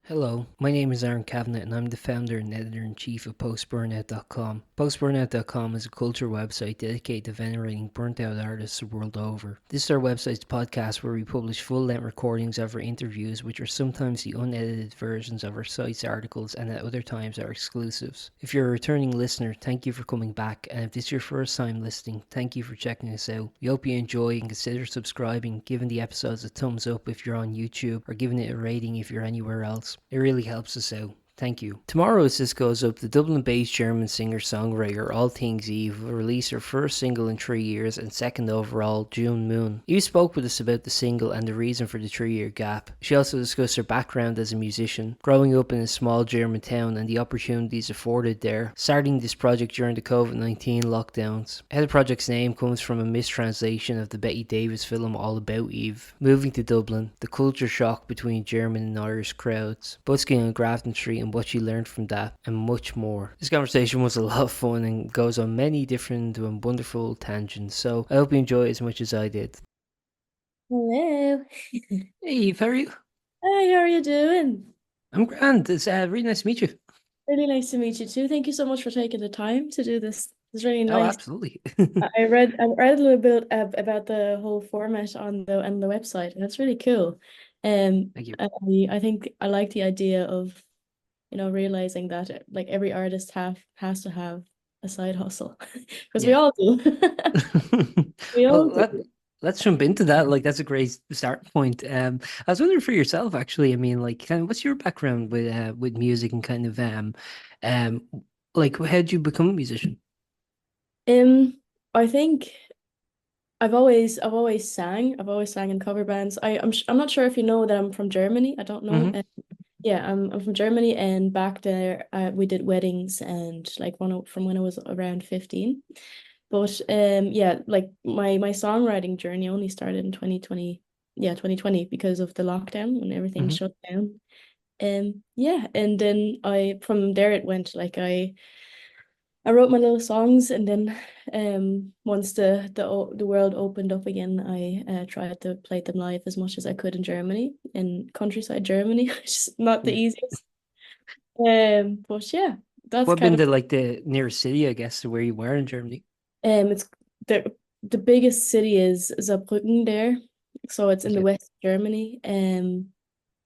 Hello, my name is Aaron Cavanagh and I'm the founder and editor-in-chief of Post-Burnout.com. Post-Burnout.com is a culture website dedicated to venerating burnt-out artists the world over. This is our website's podcast where we publish full-length recordings of our interviews, which are sometimes the unedited versions of our site's articles and at other times are exclusives. If you're a returning listener, thank you for coming back, and if this is your first time listening, thank you for checking us out. We hope you enjoy and consider subscribing, giving the episodes a thumbs up if you're on YouTube, or giving it a rating if you're anywhere else. It really helps us out. Thank you. Tomorrow, as this goes up, the Dublin-based German singer-songwriter All Things Eve will release her first single in 3 years and second overall, June Moon. Eve spoke with us about the single and the reason for the 3-year gap. She also discussed her background as a musician, growing up in a small German town and the opportunities afforded there, starting this project during the COVID-19 lockdowns. How the project's name comes from a mistranslation of the Bette Davis film All About Eve, moving to Dublin, the culture shock between German and Irish crowds, busking on Grafton Street and what she learned from that, and much more. This conversation was a lot of fun and goes on many different and wonderful tangents, so I hope you enjoy it as much as I did. Hello. Hey Eve, how are you? Hi, how are you doing? I'm grand. It's really nice to meet you. Really nice to meet you too. Thank you so much for taking the time to do this. It's really Oh, nice. absolutely. I read a little bit about the whole format on the website, and it's really cool. Thank you. I think I like the idea of realizing that like every artist has to have a side hustle because we Yeah. all do. We well, all let, do. let's jump into that. Like, that's a great start point. I was wondering for yourself, actually. I mean, like, kind of, what's your background with music and kind of um, like, how did you become a musician? Um, I think. I've always sang. I've always sang in cover bands. I'm not sure if you know that I'm from Germany. I don't know. Mm-hmm. Yeah, I'm from Germany, and back there we did weddings and like from when I was around 15. But yeah, like my songwriting journey only started in 2020. Yeah, 2020 because of the lockdown when everything Mm-hmm. shut down. Yeah, and then I from there it went like I wrote my little songs, and then once the world opened up again, I tried to play them live as much as I could in Germany, in countryside Germany, which is not the Yeah. easiest. But yeah, that's What kind been of the nearest city, I guess, to where you were in Germany? it's the biggest city is Saarbrücken there, so it's in the Okay. west of Germany.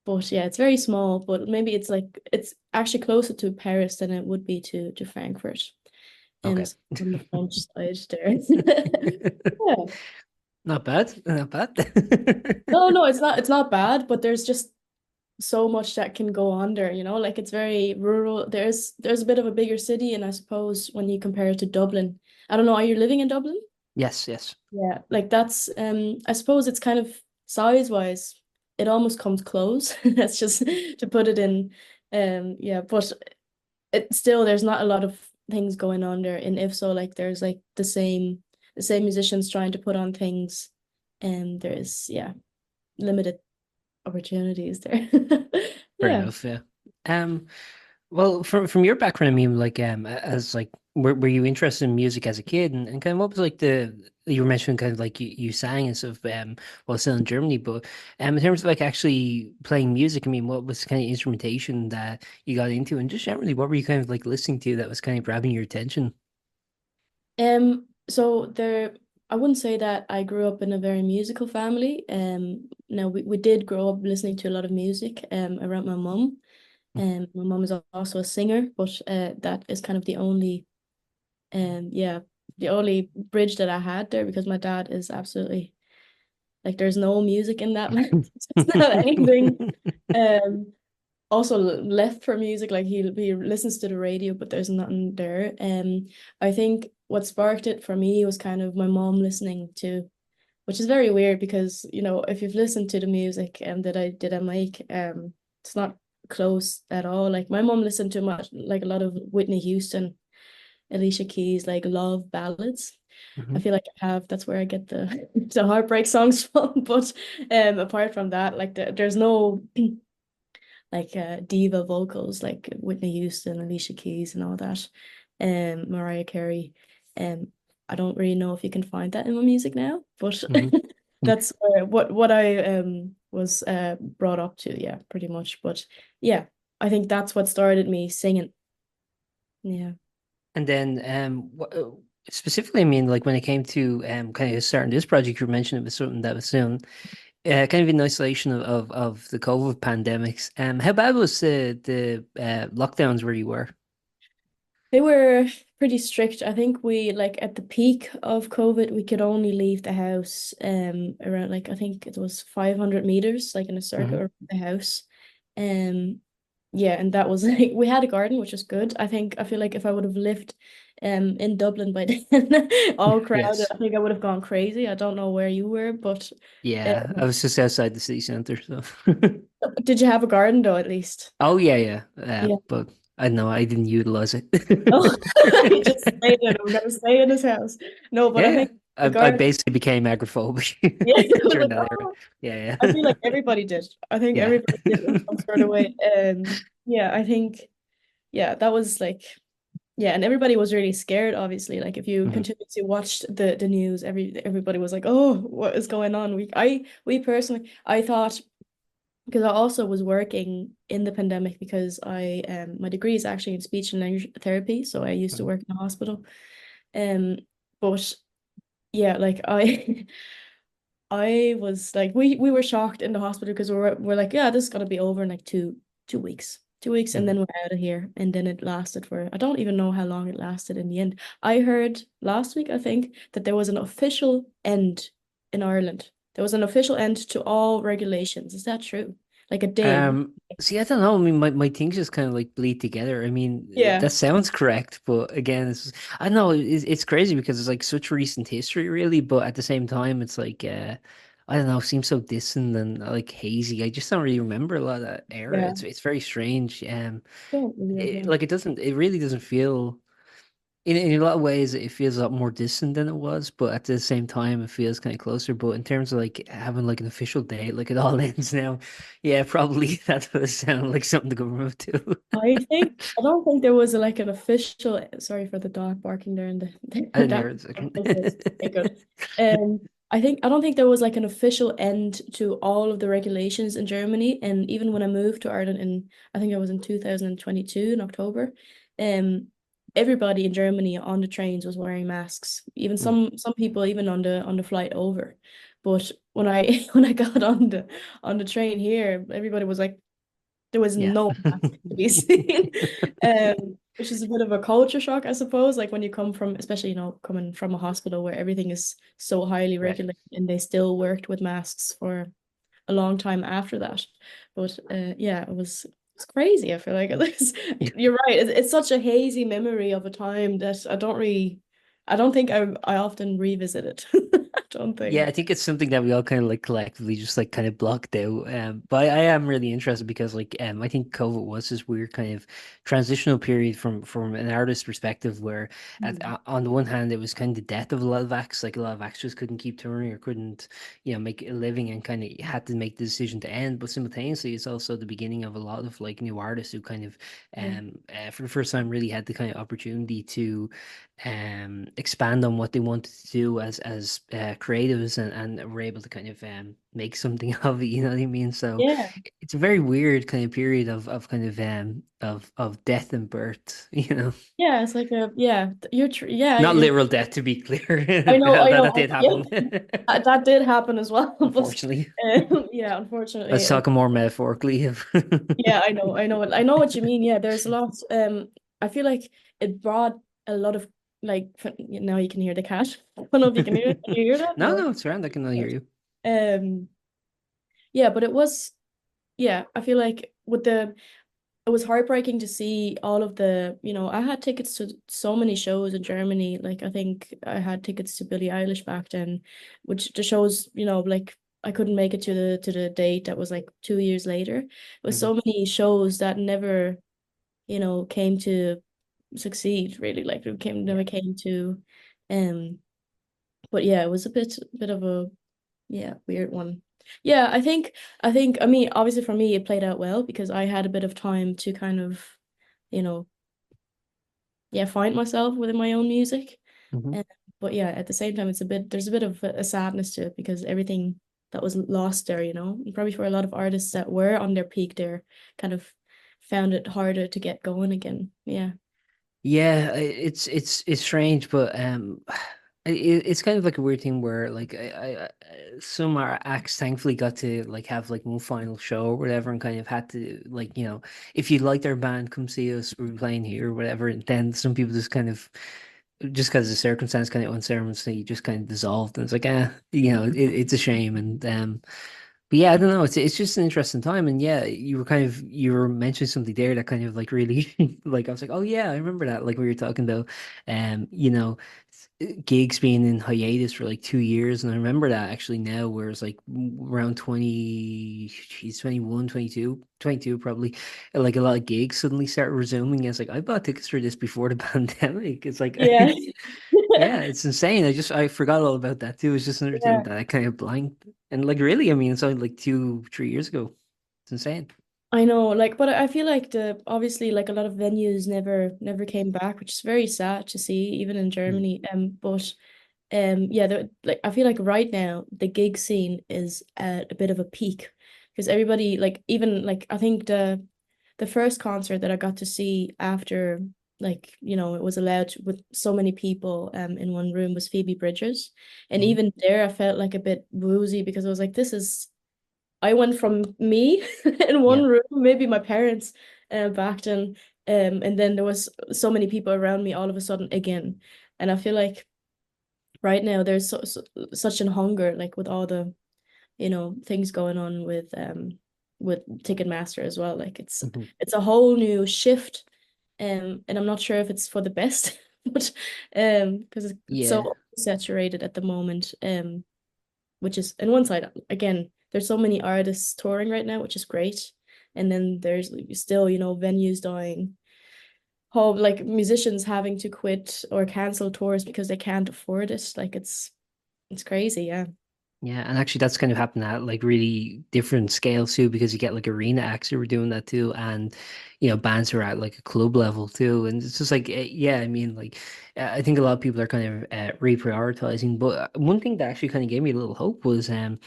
But yeah, it's very small, but maybe it's actually closer to Paris than it would be to Frankfurt. Okay. So on the French side there. Yeah. Not bad. Not bad. No, no, it's not bad, but there's just so much that can go on there. Like it's very rural. There's a bit of a bigger city, and I suppose when you compare it to Dublin, I don't know, are you living in Dublin? Yes, yes. Yeah, like that's I suppose it's kind of size wise, it almost comes close. That's just to put it in. Yeah, but it still there's not a lot of things going on there. And if so, like there's like the same musicians trying to put on things, and there's yeah, limited opportunities there. Fair Yeah. enough, yeah. Um, well, from your background, I mean, like, as like, were you interested in music as a kid, and kind of what was like you were mentioning kind of like you sang and stuff, while still in Germany, but in terms of like actually playing music, I mean, what was the kind of instrumentation that you got into, and just generally, what were you kind of like listening to that was kind of grabbing your attention? So I wouldn't say that I grew up in a very musical family. No, we did grow up listening to a lot of music around my mum. My mum is also a singer, but that is kind of yeah, the only bridge that I had there because my dad is absolutely like there's no music in that man. It's not anything. Um, also left for music, like he listens to the radio, but there's nothing there. I think what sparked it for me was kind of my mom listening to, which is very weird because if you've listened to the music that I make, it's not close at all. Like my mom listened to much like a lot of Whitney Houston, Alicia Keys, like love ballads. I Mhm. feel like that's where I get the the heartbreak songs from. But apart from that, like there's no like diva vocals like Whitney Houston, Alicia Keys, and all that. Mariah Carey. I don't really know if you can find that in my music now, but Mhm. that's what I was brought up to, yeah, pretty much. But yeah, I think that's what started me singing. Yeah. And then specifically, I mean, like when it came to kind of starting this project, you mentioned it was something that was soon kind of in isolation of the COVID pandemics. How bad was the lockdowns where you were? They were pretty strict. I think we like at the peak of COVID, we could only leave the house around like I think it was 500 meters, like in a circle Hmm. around the house. Um yeah, and that was like we had a garden, which was good. I feel like if I would have lived in Dublin by then, all crowded, Yes. I think I would have gone crazy. I don't know where you were, but Yeah, I was just outside the city center, so. did you have a garden though at least? Oh yeah, yeah. Yeah. But I know I didn't utilize it. Oh, he just stayed in. I'm gonna stay in his house. No, but I Yeah, think the I garden. basically became agoraphobic Yeah, it was during like, that era. oh, Yeah, I feel like yeah. everybody did. I think Yeah. everybody did in some sort of way. Yeah, I think, yeah, that was like, yeah, and everybody was really scared, obviously. Like if you Mhm. continuously watched the news, everybody was like, oh, what is going on? We personally, I thought, because I also was working in the pandemic because my degree is actually in speech and language therapy, so I used to Mhm. work in a hospital. Um, but yeah, like I was like, we were shocked in the hospital because we're like, yeah, this is gonna be over in like two weeks. 2 weeks and Mhm. then we're out of here. And then it lasted for I don't even know how long it lasted in the end. I heard last week, I think, that there was an official end in Ireland. There was an official end to all regulations. Is that true? Like a day. See, I don't know. I mean, my things just kind of like bleed together. I mean, Yeah. that sounds correct, but again, I don't know. It's crazy because it's like such recent history, really. But at the same time, it's like, I don't know, seems so distant and like hazy. I just don't really remember a lot of that era. Yeah. It's very strange. Don't really as well. Like it really doesn't feel. In a lot of ways, it feels a lot more distant than it was, but at the same time, it feels kind of closer. But in terms of like having like an official date, like it all ends now, yeah, probably that does sound like something the government would do. I don't think there was like an official, sorry for the dog barking there in I didn't that hear it. was okay, good. I don't think there was like an official end to all of the regulations in Germany. And even when I moved to Ireland I think I was in 2022 in October, um, everybody in Germany on the trains was wearing masks. Even Mm, some people even on the flight over. But when I when I got on the train here, everybody was like there was yeah. no mask to be seen, which is a bit of a culture shock, I suppose. Like when you come from, especially coming from a hospital where everything is so highly Right. regulated, and they still worked with masks for a long time after that. But yeah, it's crazy. I feel like you're right. It's such a hazy memory of a time that I don't think I often revisit it. I don't Yeah, I think. think it's something that we all kind of like collectively just like kind of blocked out. But I am really interested because like I think COVID was this weird kind of transitional period from an artist perspective where Mm. on the one hand it was kind of the death of a lot of acts, like a lot of acts just couldn't keep touring or couldn't, make a living and kind of had to make the decision to end. But simultaneously it's also the beginning of a lot of like new artists who kind of Yeah. for the first time really had the kind of opportunity to expand on what they wanted to do as creatives and were able to kind of make something of it, you know what I mean? So Yeah. it's a very weird kind of period of kind of death and birth, you know. Yeah, it's like a yeah, you're true. Yeah, Not literal death to be clear. I That know. that did Yeah, happen. that did happen as well. But Unfortunately. yeah, I was unfortunately, talking more metaphorically of yeah, I know what you mean. Yeah, there's a lot. I feel like it brought a lot of like now you can hear the cat. I don't know if you can hear it. Can you hear that? No, No. no, it's around. I can hear Good. you. Um, yeah, but it was yeah. I feel like with the it was heartbreaking to see all of I had tickets to so many shows in Germany. Like I think I had tickets to Billie Eilish back then, which the shows, like I couldn't make it to the date that was like 2 years later. It was Hmm. so many shows that never, came to succeed really. Like it came Yeah. never came to um but yeah, it was a bit of a yeah, weird one. Yeah, I mean, obviously for me it played out well because I had a bit of time to kind of, you know, yeah, find myself within my own music. Hmm. Um, but yeah, at the same time there's a bit of a sadness to it because everything. that was lost there, you know. And probably for a lot of artists that were on their peak there, kind of found it harder to get going again. Yeah. Yeah, it's strange, but it's kind of like a weird thing where like some our acts thankfully got to like have like one final show or whatever, and kind of had to like if you liked our band, come see us, we're playing here or whatever. And then some people just kind of just because the circumstance kind of unceremoniously just kind of dissolved, and it's like it's a shame. And but yeah, I don't know. It's just an interesting time, and yeah, you were mentioning something there that kind of like really like I was like, oh yeah, I remember that. Like we were talking about, gigs being in hiatus for like 2 years, and I remember that actually now, where it's like around 20, geez, 21, 22 probably, like a lot of gigs suddenly started resuming. It's like I bought tickets for this before the pandemic. It's like, Yeah. yeah, it's insane. I forgot all about that too. It's just another thing Yeah. that I kind of blanked. And like really, I mean, it's only like 2, 3 years ago. It's insane. I know, like, but I feel like the obviously like a lot of venues never came back, which is very sad to see, even in Mm. Germany. But yeah, like I feel like right now the gig scene is at a bit of a peak because everybody like even like I think the first concert that I got to see after like it was allowed with so many people in one room was Phoebe Bridgers, and Mhm. even there I felt like a bit woozy because I was like, this is I went from me in Yeah. one room, maybe my parents backed in, and then there was so many people around me all of a sudden again. And I feel like right now there's such an hunger, like with all the, things going on with Ticketmaster as well. Like Mhm. it's a whole new shift. And I'm not sure if it's for the best, but because it's Yeah. so saturated at the moment. Which is on one side, again, there's so many artists touring right now, which is great. And then there's still, venues dying. Whole like musicians having to quit or cancel tours because they can't afford it. Like it's crazy, yeah. Yeah, and actually that's kind of happened at like really different scales too, because you get like arena acts who are doing that too, and bands who are at like a club level too, and it's just like yeah, I mean like I think a lot of people are kind of reprioritizing, but one thing that actually kind of gave me a little hope was I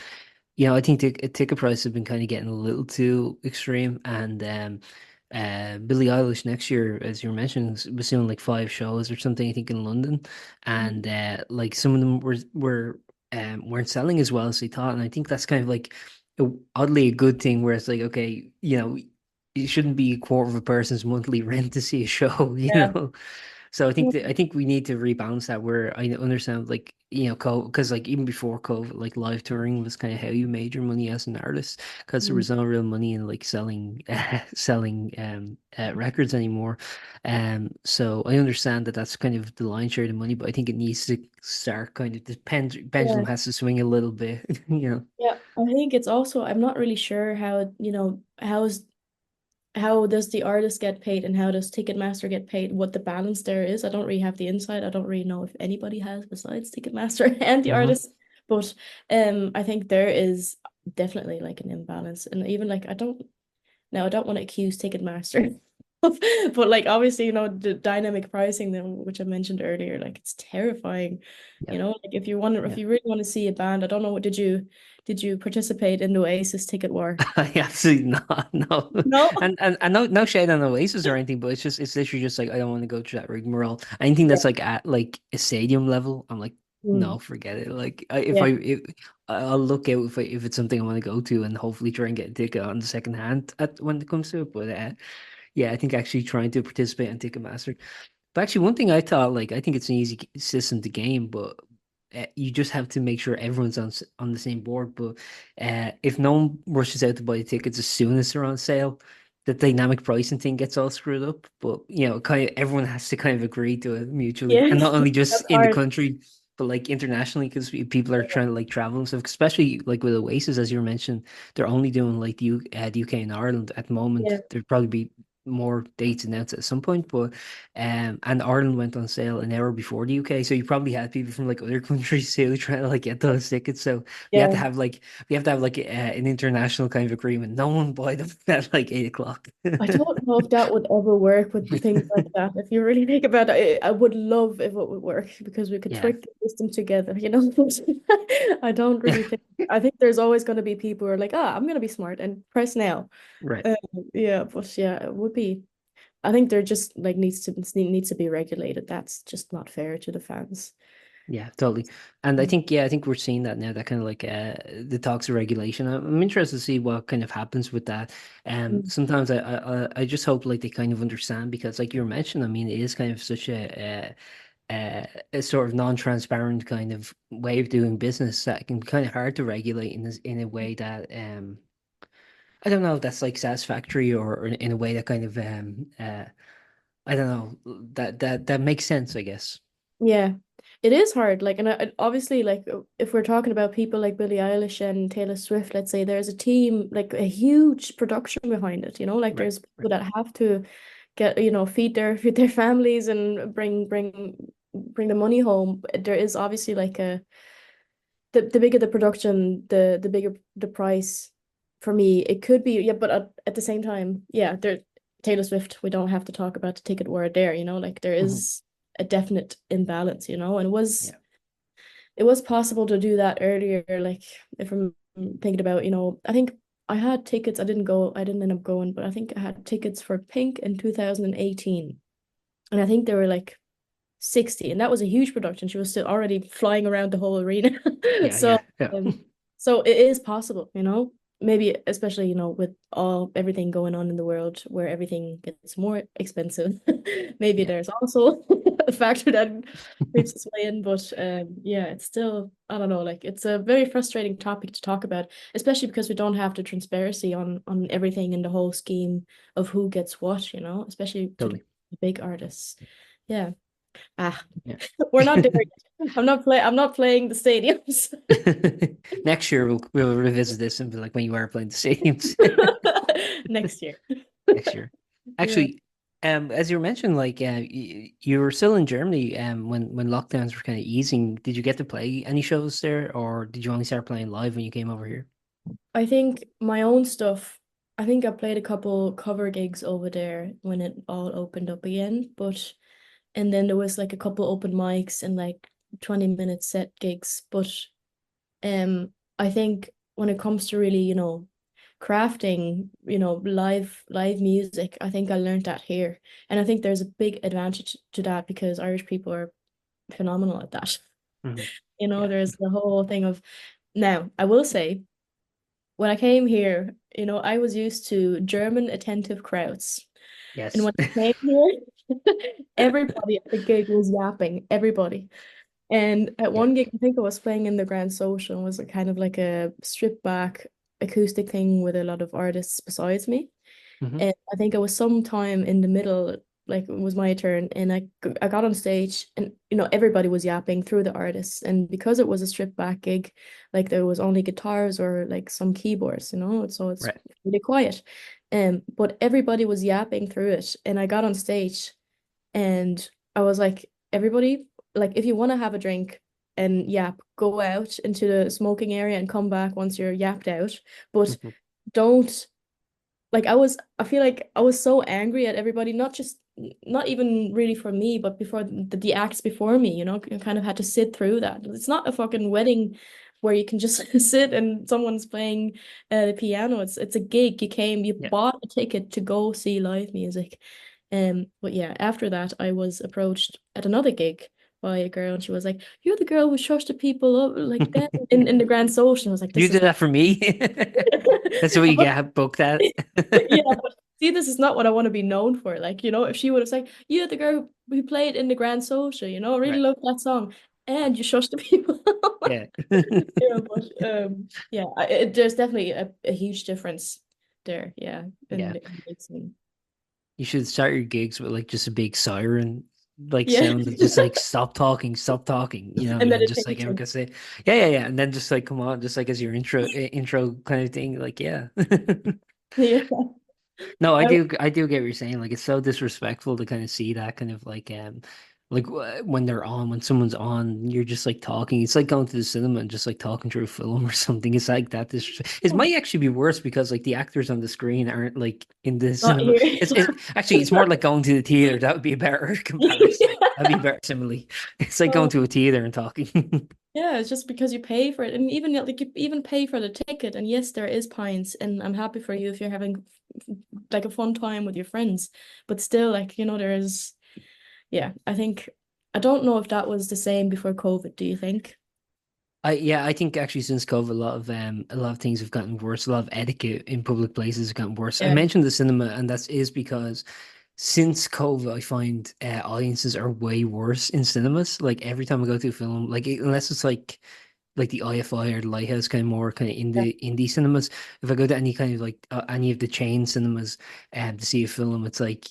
think ticket prices have been kind of getting a little too extreme, and Billie Eilish next year, as you were mentioning, was doing like 5 shows or something, I think in London, and Mhm. like some of them weren't selling as well as they thought, and I think that's kind of like oddly a good thing, where it's like okay, it shouldn't be a quarter of a person's monthly rent to see a show, you Yeah. know. So I think we need to rebalance that. Where I understand, like because like even before COVID, like live touring was kind of how you made your money as an artist, because there Mhm. was no real money in like selling selling records anymore. So I understand that that's kind of the lion's share of the money, but I think it needs to start kind of pendulum Yeah. has to swing a little bit, you know. Yeah. I think it's also I'm not really sure how, how does the artist get paid and how does Ticketmaster get paid, what the balance there is. I don't really have the insight. I don't really know if anybody has besides Ticketmaster and the Hmm. artist. But I think there is definitely like an imbalance. And even like I don't want to accuse Ticketmaster. But like obviously, the dynamic pricing which I mentioned earlier, like it's terrifying. Yeah. Like if Yeah. you really want to see a band, I don't know, did you participate in the Oasis ticket war? Absolutely not. No, No. and no shade on Oasis or anything, but it's literally just like I don't want to go through that rigmarole. Anything Yeah. that's like at like a stadium level, I'm like, Mm. no, forget it. Like Yeah. I'll look out if it's something I want to go to, and hopefully try and get a ticket on the second hand at when it comes to it. But yeah, I think actually trying to participate in Ticketmaster. But actually, one thing I thought, like, I think it's an easy system to game, but you just have to make sure everyone's on the same board. But if no one rushes out to buy the tickets as soon as they're on sale, the dynamic pricing thing gets all screwed up. But kind of everyone has to kind of agree to it mutually, Yeah. and not only just That's in the hard. country, but like internationally, because people are trying to like travel and stuff. Especially like with Oasis, as you were mentioning, they're only doing like the UK and Ireland at the Yeah. moment. There'd probably be. more dates announced at some point, but and Ireland went on sale an hour before the UK, so you probably had people from like other countries too trying to like get those tickets. So we had to Yeah. have like an international kind of agreement. No one buy them at like 8 o'clock. I don't know if that would ever work with things like that. If you really think about it, I would love if it would work because we could Yeah, trick the system together, you know? I don't really think, I think there's always going to be people who are like, I'm going to be smart and press now. right. Uh, yeah, but yeah, it would be, I think there just like needs to be regulated. That's just not fair to the fans. Yeah, totally. And I Mm. think, yeah, I think we're seeing that now, that kind of like the talks of regulation. I'm interested to see what kind of happens with that. Mm. Sometimes I just hope like they kind of understand, because like you mentioned, I mean, it is kind of such a sort of non-transparent kind of way of doing business that can be kind of hard to regulate in a way that I don't know if that's like satisfactory, or in a way that kind of I don't know, that makes sense, I guess. Yeah, it is hard. Like, and obviously, like, if we're talking about people like Billie Eilish and Taylor Swift, let's say there's a team, like a huge production behind it. You know, like Right, there's right. people that have to get, feed their families and bring the money home. There is obviously like the bigger the production, the bigger the price. For me, it could be, yeah, but at the same time, yeah, there Taylor Swift, we don't have to talk about the ticket war there, like there Mhm. is a definite imbalance, and Yeah. it was possible to do that earlier. Like if I'm thinking about, I think I had tickets, I didn't end up going, but I think I had tickets for Pink in 2018. And I think they were like 60, and that was a huge production. She was still already flying around the whole arena. Yeah, So yeah, yeah. um so it is possible, maybe especially, with everything going on in the world where everything gets more expensive. Maybe Yeah. there's also a factor that creeps its way in, but yeah, it's still, I don't know, like it's a very frustrating topic to talk about, especially because we don't have the transparency on everything in the whole scheme of who gets what, especially to the Totally. big artists. Yeah. Ah, Yeah. we're not there yet. I'm not playing the stadiums. Next year we'll revisit this and be like when you are playing the stadiums Next year. next year. Yeah. Actually, as you were mentioning, like you were still in Germany when lockdowns were kind of easing. Did you get to play any shows there, or did you only start playing live when you came over here? I think my own stuff, I think I played a couple cover gigs over there when it all opened up again, and then there was like a couple open mics and like 20-minute set gigs. But I think when it comes to really, crafting, live music, I think I learned that here. And I think there's a big advantage to that because Irish people are phenomenal at that. Hmm. Yeah. There's the whole thing of, now, I will say, when I came here, I was used to German attentive crowds. And Yes. when I came here, everybody at the gig was yapping, everybody. And at Yeah. one gig, I think I was playing in the Grand Social, and was a kind of like a stripped back acoustic thing with a lot of artists besides me. Hmm. And I think I was sometime in the middle, like it was my turn, and I got on stage, and everybody was yapping through the artists, and because it was a stripped back gig, like there was only guitars or like some keyboards, so it's Right. really quiet. But everybody was yapping through it, and I got on stage, and I was like, everybody, like if you want to have a drink and yap, go out into the smoking area and come back once you're yapped out, but Hmm. don't, like I feel like I was so angry at everybody, not even really for me, but before the acts before me, you kind of had to sit through that. It's not a fucking wedding where you can just sit and someone's playing the piano. It's a gig. You Yeah. bought a ticket to go see live music. But yeah, after that I was approached at another gig by a girl, and she was like, "You're the girl who shushed the people up like that in the Grand Social." I was like, You "This is did not." that for me. That's the way you get booked at. Yeah, but see, this is not what I want to be known for. Like, if she would have said, "Yeah, the girl who played in the Grand Social, I really Right. love that song," and you shush the people. Yeah. Yeah, but yeah, there's definitely a huge difference there. Yeah, Yeah. in the big scene. You should start your gigs with like just a big siren like Yeah, sound that just like stop talking, and and just like everyone meditation. can say, yeah, yeah, yeah. And then just like come on, just like as your intro kind of thing, like yeah. Yeah. No, I, I do get what you're saying. Like it's so disrespectful to kind of see that kind of like when they're on, when someone's on, you're just like talking. It's like going to the cinema and just like talking through a film or something. It's like that. This it might actually be worse because like the actors on the screen aren't like in the not cinema. here. It's actually it's more like going to the theater. That would be a better comparison. That'd be better simile. It's like going Oh, to a theater and talking. yeah, it's just because you pay for it, and even like you even pay for the ticket. And yes, there is pints, and I'm happy for you if you're having like a fun time with your friends. But still, like there is, yeah. I don't know if that was the same before COVID. Do you think? I think actually since COVID, a lot of things have gotten worse. A lot of etiquette in public places have gotten worse. I Yeah, mentioned the cinema, and that is because since COVID, I find audiences are way worse in cinemas. Like every time I go to a film, unless it's like the IFI or the Lighthouse kind of more kind of yeah, indie cinemas. If I go to any kind of like any of the chain cinemas to see a film, it's like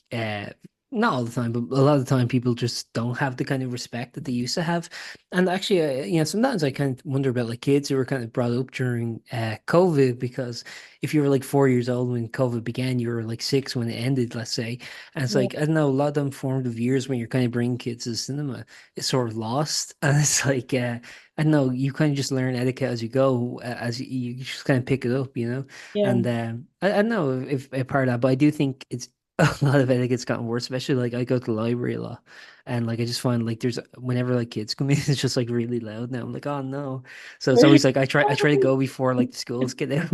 not all the time, but a lot of the time people just don't have the kind of respect that they used to have. And actually, sometimes I kind of wonder about like kids who were kind of brought up during COVID because if you were like 4 years old when COVID began, you were like six when it ended, let's say. And it's yeah, like, I don't know, a lot of them formative years when you're kind of bringing kids to the cinema is sort of lost. And it's like, I don't know, you kind of just learn etiquette as you go, as you just kind of pick it up, you know? yeah. And I don't know if a part of that, but I do think it's a lot of etiquette's gotten worse, especially like I go to the library a lot. And like I just find like there's whenever like kids come in, it's just like really loud now. I'm like, oh no. So it's always like I try to go before like the schools get out.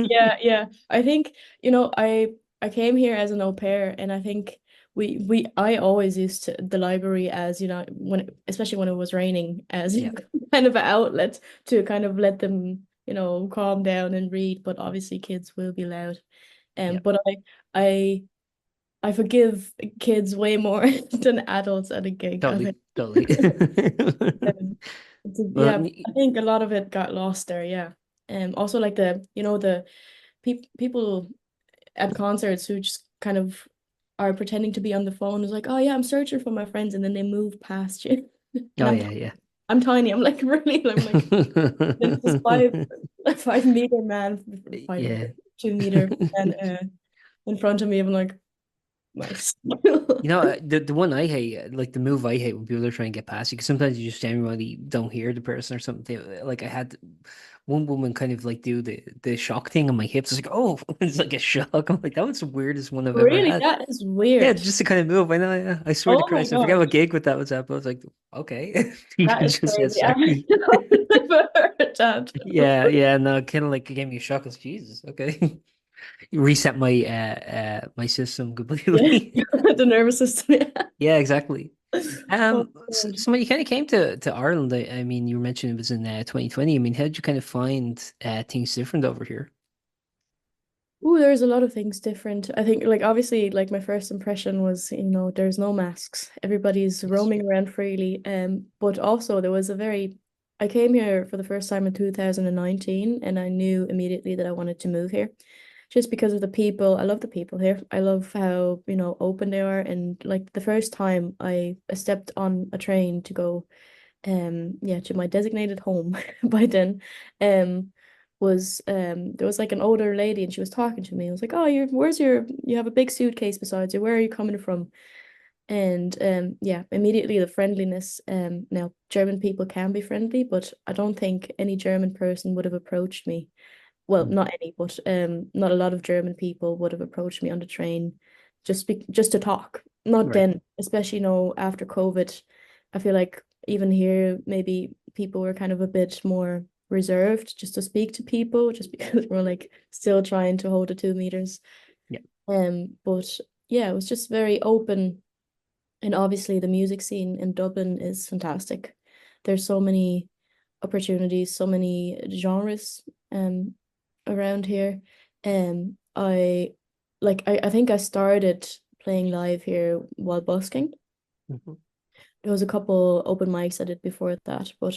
Yeah, yeah. I think, I came here as an au pair, and I think I always used to the library as, especially when it was raining, as Yeah, kind of an outlet to kind of let them, calm down and read, but obviously kids will be loud. yeah, But I I forgive kids way more than adults at a gig, I totally, think. totally. Um, Well, yeah, I think a lot of it got lost there, yeah. Also like the people at concerts who just kind of are pretending to be on the phone is like, oh yeah, I'm searching for my friends, and then they move past you. And oh yeah, yeah. I'm tiny. I'm like really, I'm like this 5 meter man, 5 meter, Yeah. 2 meter, and in front of me, I'm like, nice. You know, the one I hate, like the move I hate when people are trying to get past you, because sometimes you just genuinely don't hear the person or something. Like I had one woman kind of like do the shock thing on my hips. It's like, oh, it's like a shock. I'm like, that was the weirdest one I've ever Really, had. that is Yeah, weird. just to kind of move. I know, yeah. I swear to Oh my Christ, I forget gosh, what gig with that was at, but I was like, okay, you that can is just, yeah, crazy. I've sorry. never heard that. Yeah, yeah, no, kind of like it gave me a shock. I was, Jesus, okay. You reset my system Yeah, completely. the nervous system. Yeah. Yeah, exactly. Oh, So when you kind of came to Ireland, I mean, you mentioned it was in 2020. I mean, how did you kind of find things different over here? ooh, there's a lot of things different. I think, like, obviously, like, my first impression was, there's no masks. Everybody's Yes. roaming around freely. But also there was I came here for the first time in 2019, and I knew immediately that I wanted to move here. Just because of the people. I love the people here. I love how, open they are. And like the first time I stepped on a train to go yeah, to my designated home by then, um was there was like an older lady, and she was talking to me. I was like, oh, you have a big suitcase beside you, where are you coming from? And yeah, immediately the friendliness. Now German people can be friendly, but I don't think any German person would have approached me. Well, Mm, not any, but not a lot of German people would have approached me on the train just to talk. Not right. then, especially after COVID. I feel like even here maybe people were kind of a bit more reserved just to speak to people, just because we're like still trying to hold the 2 meters. Yeah. But yeah, it was just very open, and obviously the music scene in Dublin is fantastic. There's so many opportunities, so many genres around here. I think I started playing live here while busking. Mhm. There was a couple open mics I did before that, but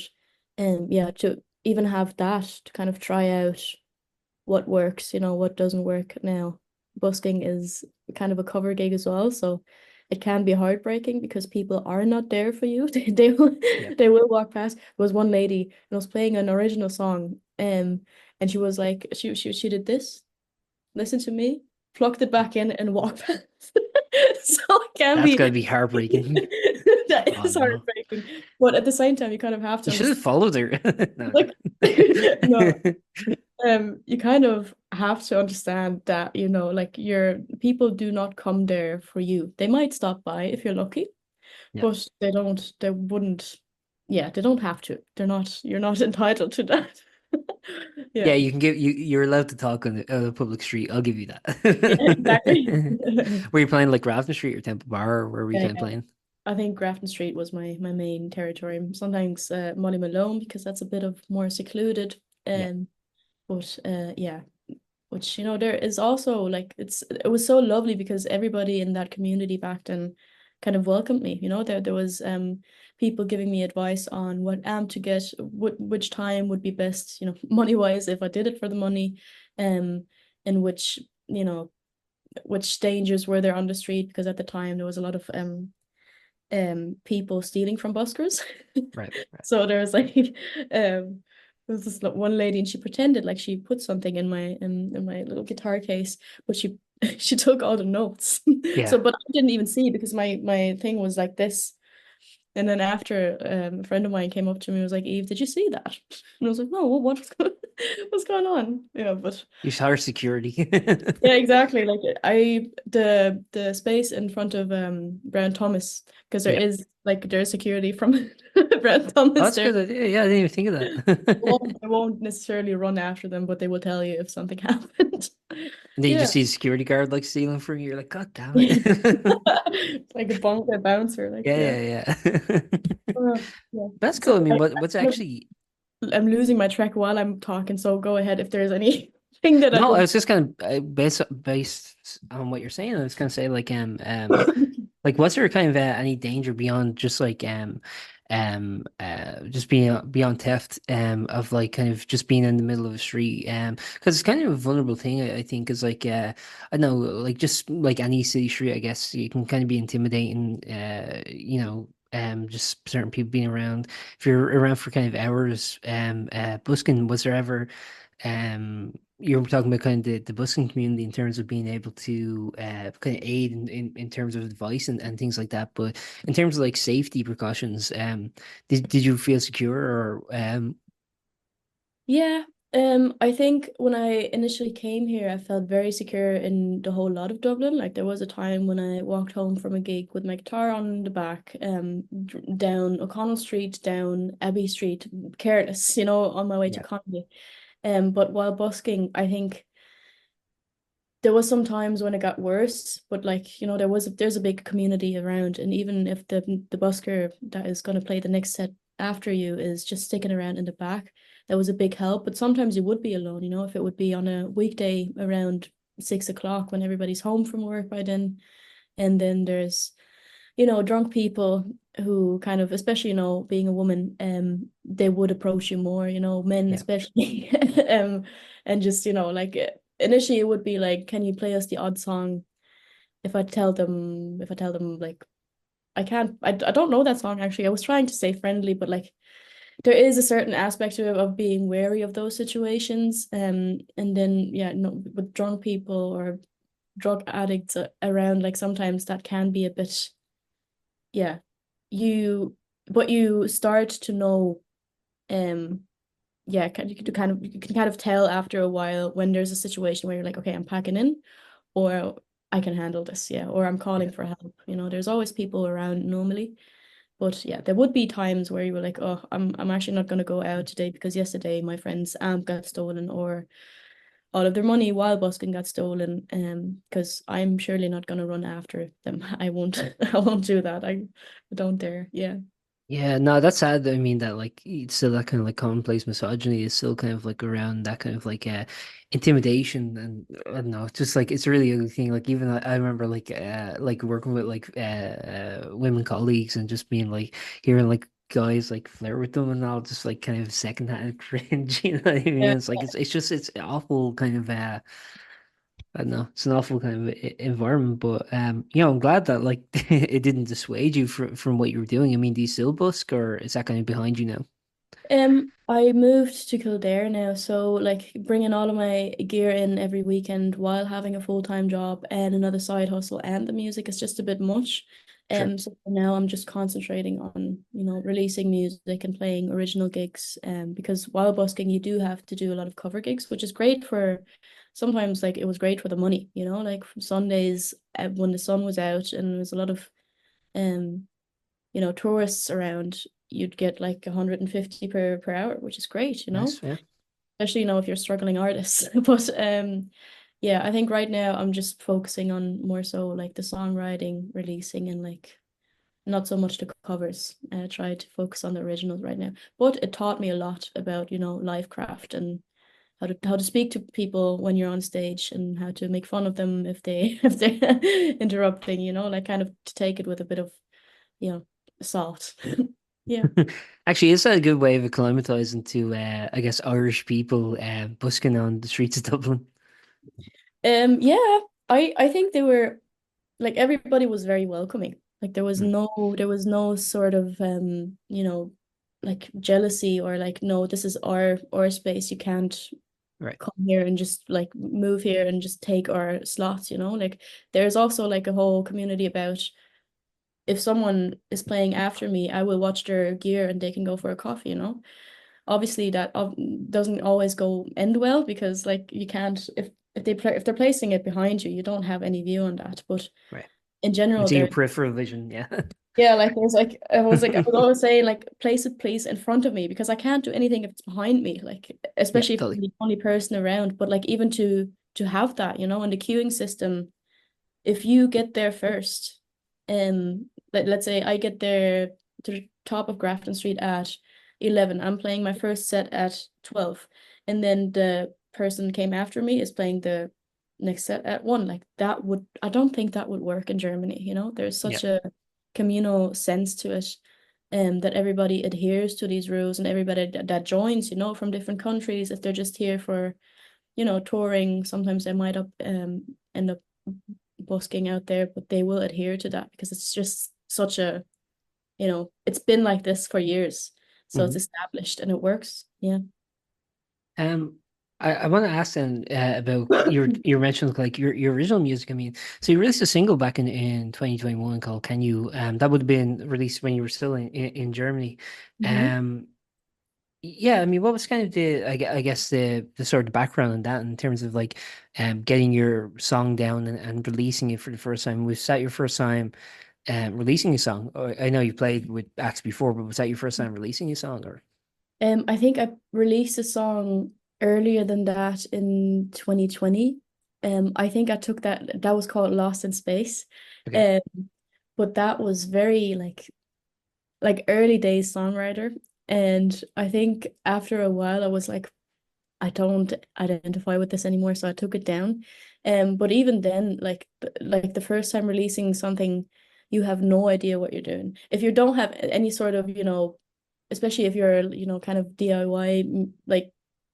yeah, to even have that to kind of try out what works, what doesn't work now. Busking is kind of a cover gig as well, so it can be heartbreaking because people are not there for you. Yeah. They will walk past. There was one lady and I was playing an original song, and she was like, she did this. Listen to me. plucked it back in, and walked past. So it can That's be gotta be heartbreaking. that Oh is no. heartbreaking, but at the same time, you kind of have to You should have understand. followed her. No, Like, no, no. you kind of have to understand that, like your people do not come there for you. They might stop by if you're lucky, Yeah. but they wouldn't, yeah, they don't have to. You're not entitled to that. Yeah, Yeah, you can you're allowed to talk on the public street. I'll give you yeah, exactly. that. Were you playing like Grafton Street or Temple Bar, or where were you Yeah, kind of yeah. playing? I think Grafton Street was my main territory. Sometimes Molly Malone because that's a bit of more secluded. Yeah. Um, but yeah, which there is also like it was so lovely because everybody in that community back then kind of welcomed me. There was people giving me advice on what amp to get, which time would be best, money wise if I did it for the money, um, and you know which dangers were there on the street because at the time there was a lot of people stealing from buskers. Right. Right. So there was like there was this one lady and she pretended like she put something in my little guitar case, but she she took all the notes. Yeah. So but I didn't even see because my thing was like this. And then after a friend of mine came up to me and was like, Eve, did you see that? And I was like, no, what's going on? Yeah, but You saw her security. yeah, exactly. Like the space in front of Brown Thomas, because Yeah. there's security from Brown Oh, Thomas that's a there. good idea. Yeah, I didn't even think of that. They won't necessarily run after them, but they will tell you if something happened. And then you Yeah. just see a security guard like stealing from you. You're like, God damn it. Like a bouncer, like Yeah, yeah. yeah, yeah. Yeah. That's So cool. I mean, what's actually I'm losing my track while I'm talking, so go ahead if there's anything that I no, I would. was just kind of based on what you're saying. I was gonna say like was there kind of any danger beyond just like just being beyond theft of like kind of just being in the middle of a street because it's kind of a vulnerable thing I think is like I know like just like any city street I guess you can kind of be intimidating just certain people being around if you're around for kind of hours busking was there ever you were talking about kind of the busking community in terms of being able to kind of aid in terms of advice and things like that. But in terms of like safety precautions, did you feel secure or Yeah, I think when I initially came here, I felt very secure in the whole lot of Dublin. Like there was a time when I walked home from a gig with my guitar on the back, down O'Connell Street, down Abbey Street, careless, on my way to yeah, Conwy. But while busking, I think there was some times when it got worse, but like, there's a big community around, and even if the busker that is going to play the next set after you is just sticking around in the back, that was a big help. But sometimes you would be alone, if it would be on a weekday around 6 o'clock when everybody's home from work by then. And then there's, drunk people who kind of, especially, being a woman, they would approach you more, men yeah, especially. And just, like initially it would be like, can you play us the odd song? If I tell them like I don't know that song actually. I was trying to stay friendly, but like there is a certain aspect to it of being wary of those situations. And then yeah, no, with drunk people or drug addicts around, like sometimes that can be a bit, yeah, you but you start to know, um yeah, you can kind of tell after a while when there's a situation where you're like, okay, I'm packing in, or I can handle this, yeah, or I'm calling yeah. for help. There's always people around normally, but yeah, there would be times where you were like, oh, I'm actually not going to go out today because yesterday my friend's amp got stolen, or all of their money while busking got stolen. Because I'm surely not going to run after them. I won't. I won't do that. I don't dare. Yeah. Yeah, no, that's sad. I mean, that like it's still that kind of like commonplace misogyny is still kind of like around that kind of like intimidation and I don't know, it's just like it's a really ugly thing. Like even I remember like working with like women colleagues and just being like hearing like guys like flirt with them and all just like kind of secondhand cringe. You know what I mean? Yeah. It's like it's awful kind of I don't know. It's an awful kind of environment, but I'm glad that like it didn't dissuade you from what you were doing. I mean, do you still busk, or is that kind of behind you now? I moved to Kildare now, so like bringing all of my gear in every weekend while having a full-time job and another side hustle and the music is just a bit much. Sure. So for now I'm just concentrating on, releasing music and playing original gigs. Because while busking, you do have to do a lot of cover gigs, which is great for sometimes like it was great for the money, like from Sundays when the sun was out and there was a lot of um tourists around, you'd get like 150 per hour, which is great, Nice. Yeah. especially, if you're struggling artists. But yeah, I think right now I'm just focusing on more so like the songwriting, releasing, and like not so much the covers. Try to focus on the originals right now. But it taught me a lot about, live craft and how to speak to people when you're on stage and how to make fun of them if they if they're interrupting, like kind of to take it with a bit of salt. Yeah. Actually, is that a good way of acclimatizing to, I guess, Irish people busking on the streets of Dublin? Yeah, I think they were like everybody was very welcoming. Like Mm, there was no sort of like jealousy or like no, this is our space. You can't right. come here and just like move here and just take our slots, Like there's also like a whole community about if someone is playing after me, I will watch their gear and they can go for a coffee. Obviously that doesn't always go end well because like you can't if they're placing it behind you, you don't have any view on that. But Right. in general, It's in your there peripheral vision. Yeah. yeah, like I was always saying like place it please in front of me because I can't do anything if it's behind me, like Yeah, especially if I'm totally. the only person around. But like even to have that, in the queuing system, if you get there first, let's say I get there to the top of Grafton Street at 11. I'm playing my first set at 12. And then the person came after me is playing the next set at 1. Like I don't think that would work in Germany, There's Yeah. such a communal sense to it. That everybody adheres to these rules and everybody that joins, from different countries, if they're just here for, touring, sometimes they might end up busking out there, but they will adhere to that because it's just such a, it's been like this for years. So it's Hmm. established and it works. Yeah. Um, I want to ask then about your mentioned like your original music. I mean, so you released a single back in 2021 called "Can You?" That would have been released when you were still in Germany. Hmm. Um, yeah, I mean, what was kind of I guess the sort of background on that in terms of like getting your song down and releasing it for the first time? Was that your first time releasing a song? I know you played with acts before, but was that your first time releasing a song or? I think I released a song earlier than that in 2020. I think I took that was called Lost in Space. Okay. Um, but that was very like early days songwriter. And I think after a while I was like, I don't identify with this anymore, so I took it down. But even then, like the first time releasing something, you have no idea what you're doing. If you don't have any sort of, especially if you're, kind of DIY like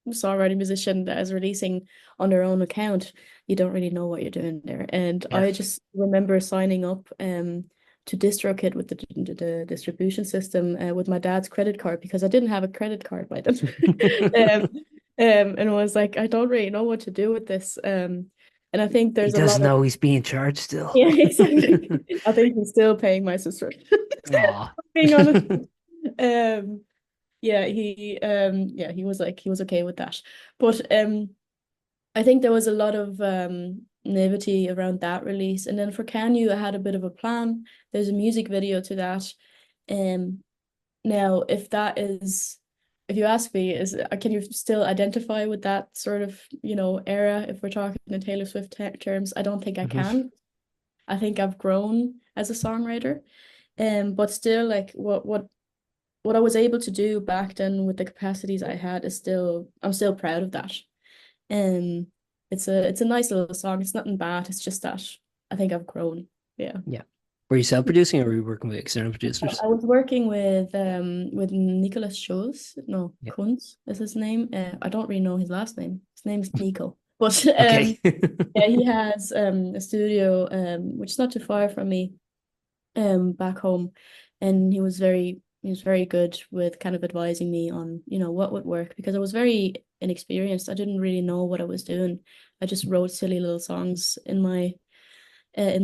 songwriting musician that is releasing on their own account, you don't really know what you're doing there. And Yeah. I just remember signing up to DistroKid with the distribution system with my dad's credit card because I didn't have a credit card by then. Um, and was like, I don't really know what to do with this. And I think He there's a lot doesn't of know he's being charged still. yeah, exactly. I think he's still paying my sister. Aw. Being honest. Um, yeah, he was like he was okay with that. But I think there was a lot of naivety around that release. And then for Can You, I had a bit of a plan. There's a music video to that. Um, now, if you ask me, can you still identify with that sort of, era? If we're talking in Taylor Swift terms, I don't think I Mhm. can. I think I've grown as a songwriter. But still, like what I was able to do back then with the capacities I had is I'm still proud of that. Um, it's a nice little song. It's nothing bad. It's just that I think I've grown. Yeah. Yeah. Were you self-producing or were you working with external producers? I was working with Nicholas Scholes. No, Yeah. Kunz is his name. I don't really know his last name. His name is Nico. But Okay. yeah, he has a studio which is not too far from me back home, and he was very He was very good with kind of advising me on, what would work because I was very inexperienced. I didn't really know what I was doing. I just wrote silly little songs in my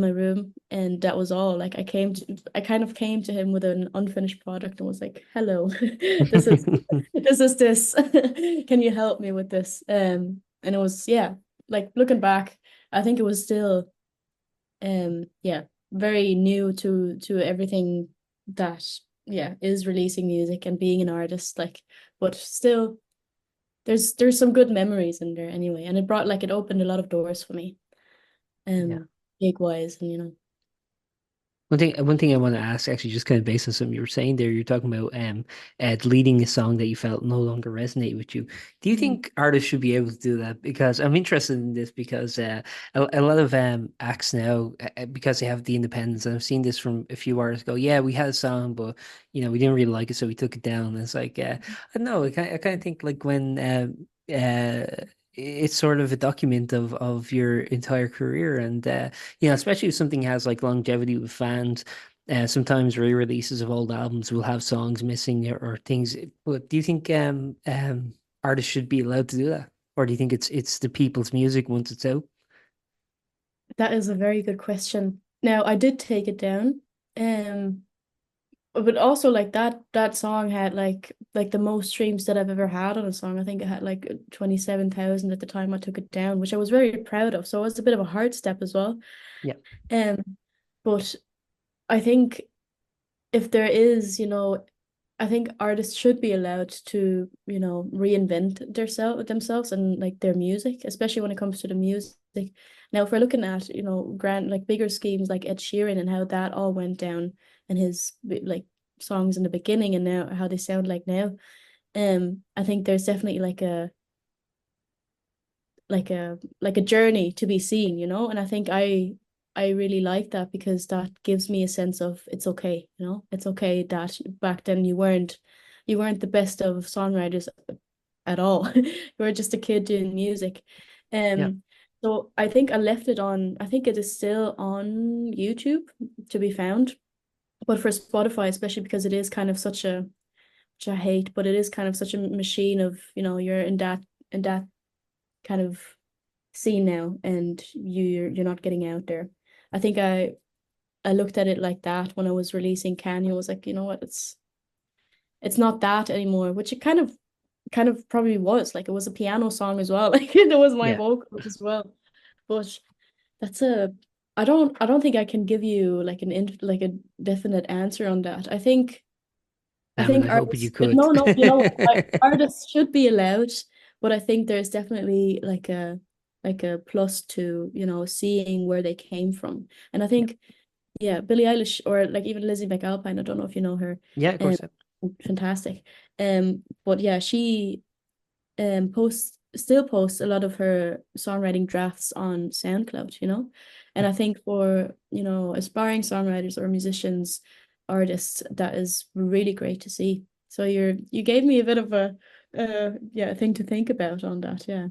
room, and that was all. Like I kind of came to him with an unfinished product and was like, "Hello, this is this. Can you help me with this?" And it was, yeah, like looking back, I think it was still yeah, very new to everything that, yeah, is releasing music and being an artist, like, but still there's some good memories in there anyway, and it opened a lot of doors for me, Yeah. gig wise, and One thing I want to ask, actually, just kind of based on something you were saying there, you're talking about deleting a song that you felt no longer resonate with you. Do you Mm. think artists should be able to do that? Because I'm interested in this because a lot of acts now, because they have the independence, and I've seen this from a few artists go, yeah, we had a song, but we didn't really like it, so we took it down. And it's like, I don't know, I kind of think like when it's sort of a document of your entire career, and especially if something has like longevity with fans. Sometimes re-releases of old albums will have songs missing or things. But do you think artists should be allowed to do that, or do you think it's the people's music once it's out? That is a very good question. Now, I did take it down, um, but also like that song had like the most streams that I've ever had on a song. I think it had like 27,000 at the time I took it down, which I was very proud of. So it was a bit of a hard step as well. Yeah, Um, but I think if there is, I think artists should be allowed to, reinvent themselves and like their music, especially when it comes to the music. Now, if we're looking at, grand like bigger schemes like Ed Sheeran and how that all went down and his like songs in the beginning and now how they sound like now, I think there's definitely like a journey to be seen, and I think I really like that because that gives me a sense of it's okay, it's okay that back then you weren't the best of songwriters at all. You were just a kid doing music. yeah, So I think I think it is still on YouTube to be found, but for Spotify, especially because it is kind of such a, which I hate, but it is kind of such a machine of, you're in that kind of scene now, and you're not getting out there. I think I looked at it like that when I was releasing Kanye. I was like, you know what, it's not that anymore, which it kind of probably was. Like it was a piano song as well. Like it was my yeah. vocals as well. But that's a I don't think I can give you like a definite answer on that. I Damn it, think I hope you artists, could. no, no, artists should be allowed, but I think there's definitely like a plus to, seeing where they came from. And I Yeah, think, yeah, Billie Eilish or like even Lizzie McAlpine, I don't know if you know her. yeah, of Um, course. fantastic. But yeah, she still posts a lot of her songwriting drafts on SoundCloud, And Yeah. I think for, aspiring songwriters or musicians, artists, that is really great to see. So you gave me a bit of a yeah, thing to think about on that, yeah.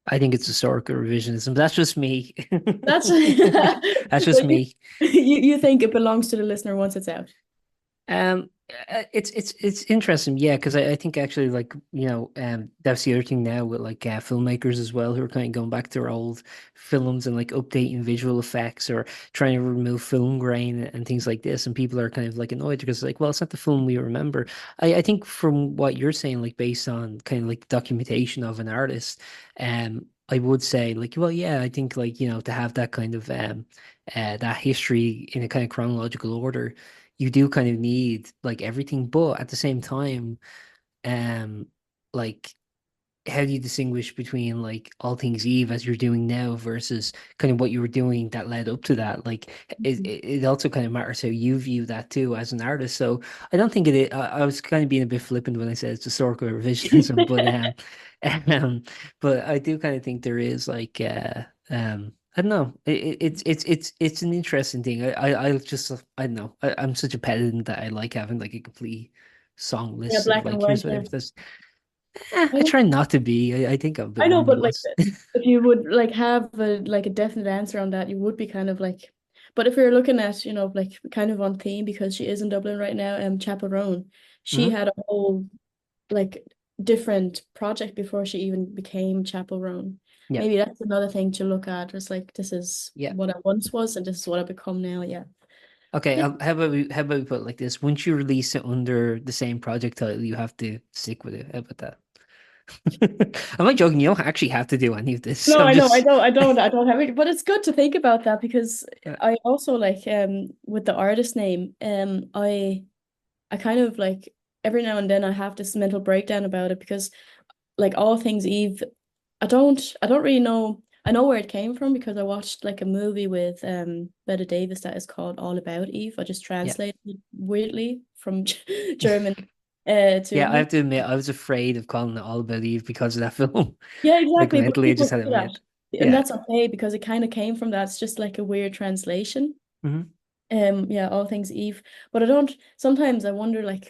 I think it's historical revisionism, but that's just me. That's That's so just you me. you think it belongs to the listener once it's out. Um, it's interesting, yeah, because I think actually like that's the other thing now with like filmmakers as well who are kind of going back to their old films and like updating visual effects or trying to remove film grain and things like this, and people are kind of like annoyed because like, well, it's not the film we remember. I think from what you're saying, like based on kind of like documentation of an artist, I would say like, well, yeah, I think like to have that kind of that history in a kind of chronological order you do kind of need like everything, but at the same time, um, like how do you distinguish between like all things Eve as you're doing now versus kind of what you were doing that led up to that? Like it also kind of matters how you view that too as an artist. So I don't think I was kind of being a bit flippant when I said it's historical revisionism, but um, but I do kind of think there is like I don't know. It's an interesting thing. I just I don't know. I'm such a pedant that I like having like a complete song Yeah, list of black and like white, here's what yeah. everything. I I know, try not to be. I think I'm a bit I know, more but like nuanced. if you would like have a definite answer on that, you would be kind of like, But if you're looking at, like kind of on theme because she is in Dublin right now, Chapel Roan, she Hmm. had a whole like different project before she even became Chapel Roan. Yeah. Maybe that's another thing to look at. It's like this is Yeah. what I once was and this is what I've become now. Yeah. Okay, Yeah. how about we put it like this? Once you release it under the same project title, you have to stick with it. How about that? I'm not joking. You don't actually have to do any of this. No, I'm I know, just I don't have it, but it's good to think about that because uh, I also like with the artist name, I kind of like every now and then I have this mental breakdown about it because like all things Eve, I don't really know. I know where it came from because I watched like a movie with Bette Davis that is called All About Eve. I just yeah, translated it weirdly from German to yeah. I English. have to admit, I was afraid of calling it All About Eve because of that film. Yeah, Like exactly. But mentally, I just people had it say in my that. head. And Yeah. that's okay because it kind of came from that. It's just like a weird translation. Hmm. Yeah, all things Eve. But I don't sometimes I wonder like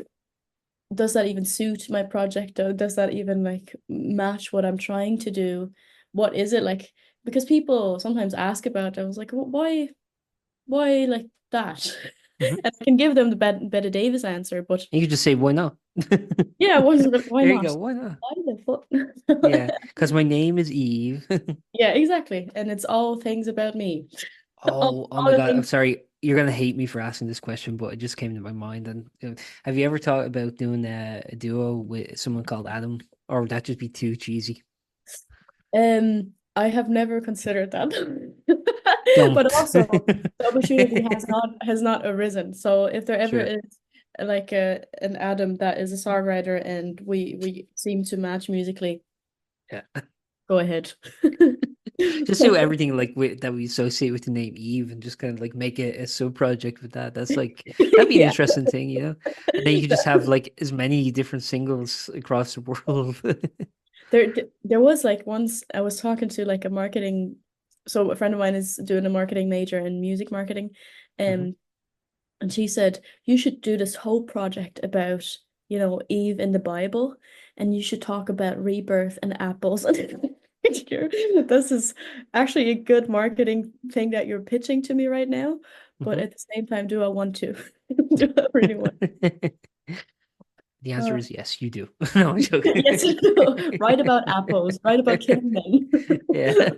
does that even suit my project or does that even like match what I'm trying to do? What is it like? Because people sometimes ask about it. I was like, why like that? Hmm. And I can give them the Bette Davis answer, but You could just say, "Why not?" yeah, why There you not? go. Why not? Why the fuck? Yeah, because my name is Eve. Yeah, exactly. And it's all things about me. Oh All my the God. I'm things. sorry. You're gonna hate me for asking this question, but it just came to my mind. And have you ever thought about doing a duo with someone called Adam, or would that just be too cheesy? I have never considered that. But Don't. also the opportunity has not arisen. So if there ever Sure. is like an Adam that is a songwriter and we seem to match musically, Yeah. go ahead. Just do everything like that we associate with the name Eve, and just kind of like make it a sub project with that. That's like that'd be an Yeah. interesting thing, you know? And then you could just have like as many different singles across the world. There was like once I was talking to like a marketing, so a friend of mine is doing a marketing major in music marketing, Mhm. um, and she said you should do this whole project about, Eve in the Bible, and you should talk about rebirth and apples. This is actually a good marketing thing that you're pitching to me right now, but Mhm. at the same time, do I want to? Do I really want? The answer Uh, is yes, you do. No, I'm joking. yes, write about apples, write about killing men. Yeah.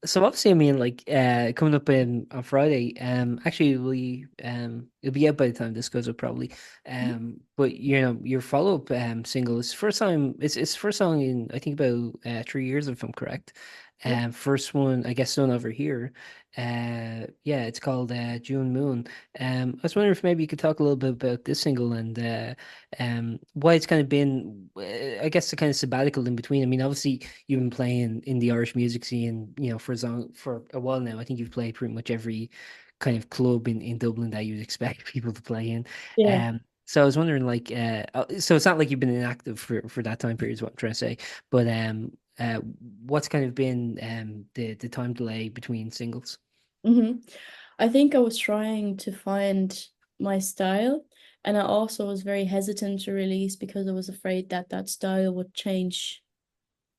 So obviously, I mean, like, coming up in on Friday, actually, it'll be out by the time this goes up probably. But your follow-up single is first time. It's first song in I think about 3 years if I'm correct. Yeah. First one I guess done over here. Yeah, it's called June Moon. I was wondering if maybe you could talk a little bit about this single and why it's kind of been, I guess, the kind of sabbatical in between. I mean, obviously you've been playing in the Irish music scene, for a while now. I think you've played pretty much every kind of club in Dublin that you'd expect people to play in. Yeah. So I was wondering, like, so it's not like you've been inactive for that time period, is what I'm trying to say. But what's kind of been the time delay between singles? hmm I think I was trying to find my style, and I also was very hesitant to release because I was afraid that that style would change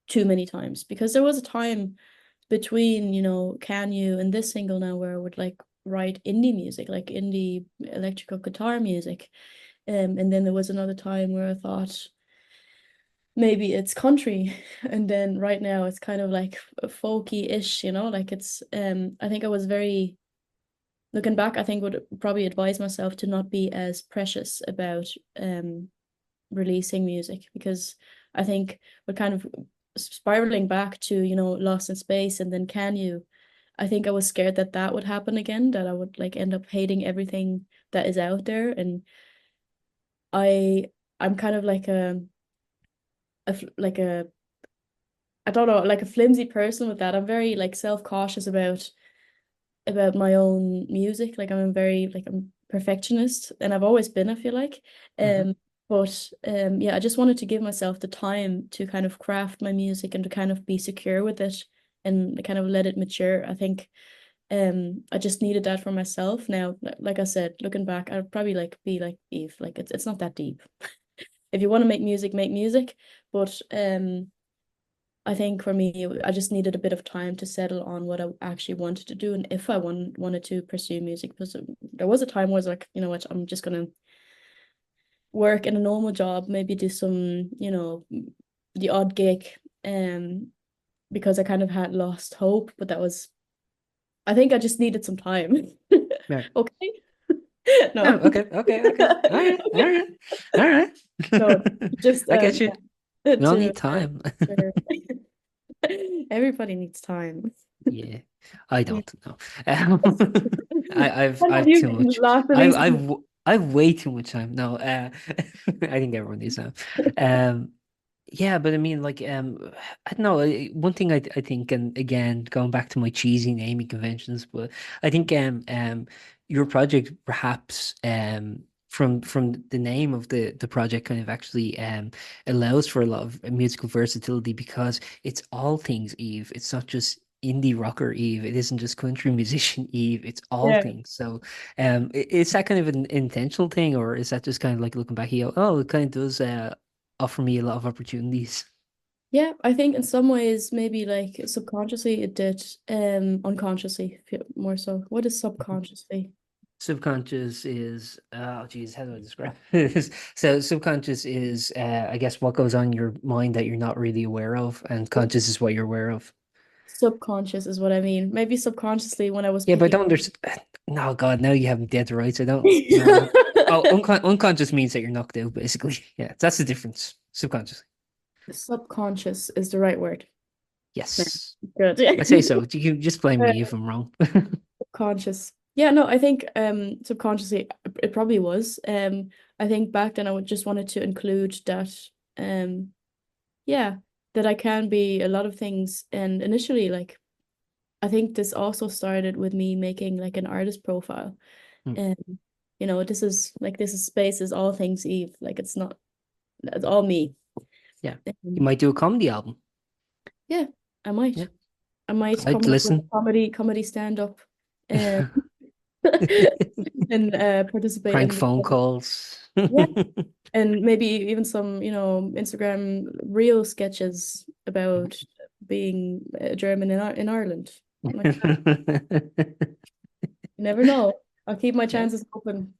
too many times. Because there was a time between, Can You and this single now where I would like write indie music, like indie electrical guitar music. And then there was another time where I thought maybe it's country, and then right now it's kind of like folky-ish, like it's I think I was very looking back, I think would probably advise myself to not be as precious about releasing music because I think we're kind of spiraling back to, Lost in Space and then Can You. I think I was scared that that would happen again, that I would like end up hating everything that is out there. And I I'm kind of like like a I don't know, like a flimsy person with that. I'm very like self-cautious about my own music. Like I'm a very like I'm perfectionist and I've always been, I feel like. Hmm. But yeah, I just wanted to give myself the time to kind of craft my music and to kind of be secure with it and kind of let it mature. I think I just needed that for myself. Now, like I said, looking back, I'd probably like be like Eve, like it's not that deep. If you want to make music, make music. But I think for me, I just needed a bit of time to settle on what I actually wanted to do and if I wanted to pursue music. Because there was a time where I was like, you know what, I'm just gonna work in a normal job, maybe do some, the odd gig, because I kind of had lost hope. But I think I just needed some time. Yeah. Okay. Oh, No. okay, okay, okay. All right, all right, all right. No, just I get you. yeah, We all to need time. sure. Everybody needs time. Yeah, I Yeah. don't know. Um, When have I've you too much. last released? I've way too much time. No, I think everyone needs time. Um, yeah, but I mean, like, I don't know. One thing I think, and again, going back to my cheesy naming conventions, but I think, your project perhaps, from the name of the project, kind of actually, allows for a lot of musical versatility because it's all things Eve. It's not just indie rocker Eve. It isn't just country musician Eve. It's all Yeah. things. So, is that kind of an intentional thing, or is that just kind of like looking back, you go, oh, it kind of does offer me a lot of opportunities. Yeah, I think in some ways maybe like subconsciously it did, unconsciously more so. What is Mhm. subconsciously? Subconscious is, oh geez, how do I describe this? So subconscious is, I guess, what goes on in your mind that you're not really aware of, and conscious is what you're aware of. Subconscious is what I mean. Maybe subconsciously when I was Yeah, but I picking. don't understand. No, God, now you have me dead to rights. I don't know. Oh, unconscious means that you're knocked out, basically. Yeah, that's the difference. Subconsciously. Subconscious is the right word. Yeah, Yes, good. I say so. You can just blame Uh, me if I'm wrong. Subconscious. Yeah, no, I think subconsciously it probably was. I think back then I would just wanted to include that, um yeah, that I can be a lot of things. And initially, like, I think this also started with me making like an artist profile. Hmm. And this is space is all things Eve. Like it's all me. Yeah, you Um, might do a comedy album. yeah, I Yeah, might. I might I'd come up with a listen. comedy stand up, and and participate Prank in phone the, calls. yeah, and maybe even some, Instagram reel sketches about being a German in Ireland. Like that. You never know. I'll keep my Yeah. chances open.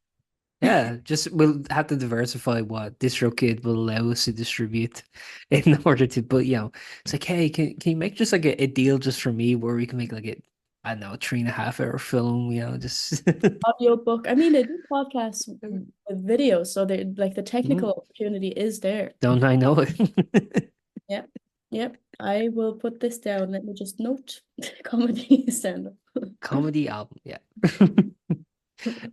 Yeah, just we'll have to diversify what DistroKid will allow us to distribute in order to, but it's like, hey, can you make just like a deal just for me where we can make like I don't know, 3.5 hour film, just Audiobook. I mean, they do podcasts with videos, so they like the technical Mhm. opportunity is there. Don't I know it? Yep. Yep. I will put this down. Let me just note comedy stand up. Comedy album, yeah.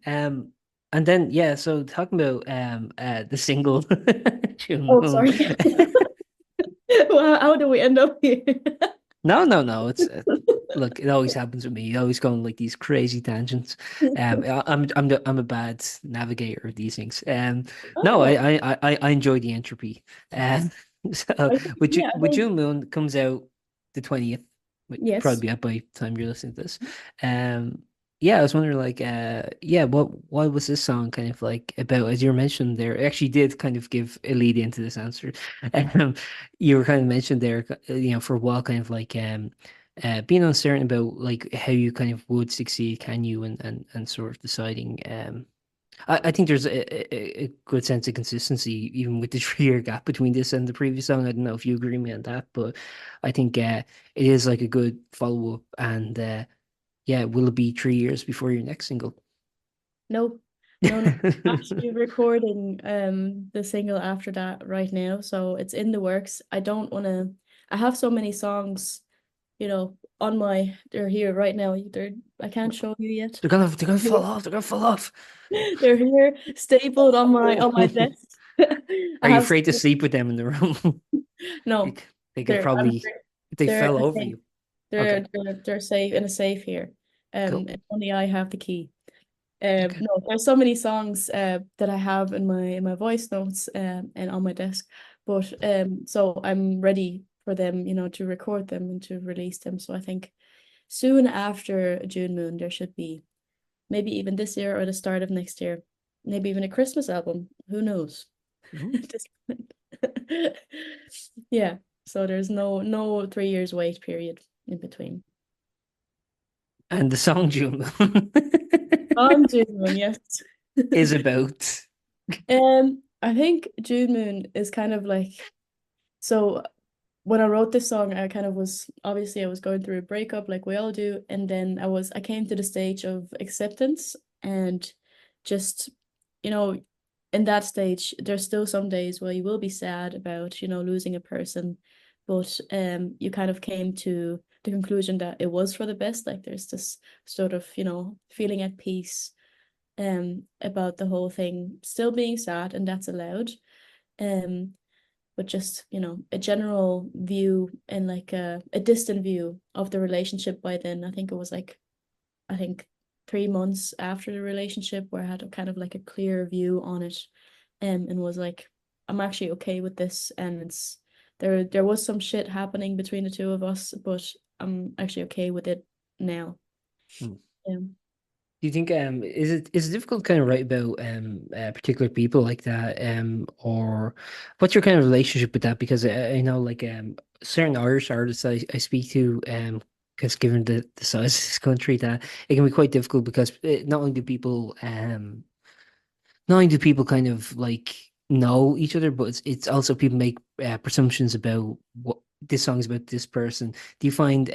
Um, and then so talking about the single June Oh, Moon. sorry. Well, how do we end up here? No, no, no. It's look, it always happens with me. You always go on like these crazy tangents. I'm a bad navigator of these things. No, Oh, I enjoy the entropy. So I think, with yeah, I think June Moon comes out the 20th, which probably yes. be out by the time you're listening to this. Um, yeah, I was wondering like, what was this song kind of like about? As you mentioned there, it actually did kind of give a lead into this answer. Um, you were kind of mentioned there, for a while, kind of like being uncertain about like how you kind of would succeed, can you, and sort of deciding. I think there's a good sense of consistency even with the 3 year gap between this and the previous song. I don't know if you agree with me on that, but I think it is like a good follow up, and yeah, will it be 3 years before your next single? No, no, no. Actually recording the single after that right now, so it's in the works. I don't want to. I have so many songs, on my. They're here right now. I can't show you yet. They're gonna fall off. They're gonna fall off. They're here, stapled on my desk. I Are you have afraid to sleep with them in the room? no. They could They're I'm probably, if they they're in fell a over safe. you. Okay, They're safe in a safe here. cool. And only I have the key. Okay. No, there's so many songs that I have in my voice notes and on my desk, but so I'm ready for them, to record them and to release them. So I think soon after June Moon there should be maybe even this year or the start of next year, maybe even a Christmas album. Who knows? Mhm. At this point. Yeah. So there's no 3 years wait period in between. And the song June I'm June, yes. is about. I think June Moon is kind of like, so when I wrote this song, I kind of was, obviously I was going through a breakup like we all do, and then I came to the stage of acceptance and just, you know, in that stage, there's still some days where you will be sad about, losing a person, but you kind of came to the conclusion that it was for the best. Like there's this sort of, feeling at peace about the whole thing, still being sad, and that's allowed. Um but just, a general view and like a distant view of the relationship by then. I think it was like, I think 3 months after the relationship where I had a kind of like a clear view on it, and was like, I'm actually okay with this, and there was some shit happening between the two of us, but I'm actually okay with it now. Hmm. Um, Do you think is it difficult to kind of write about particular people like that or what's your kind of relationship with that? Because I know like certain Irish artists I speak to because given the size of this country that it can be quite difficult because not only do people kind of like know each other, but it's also people make presumptions about what this song's about this person. Do you find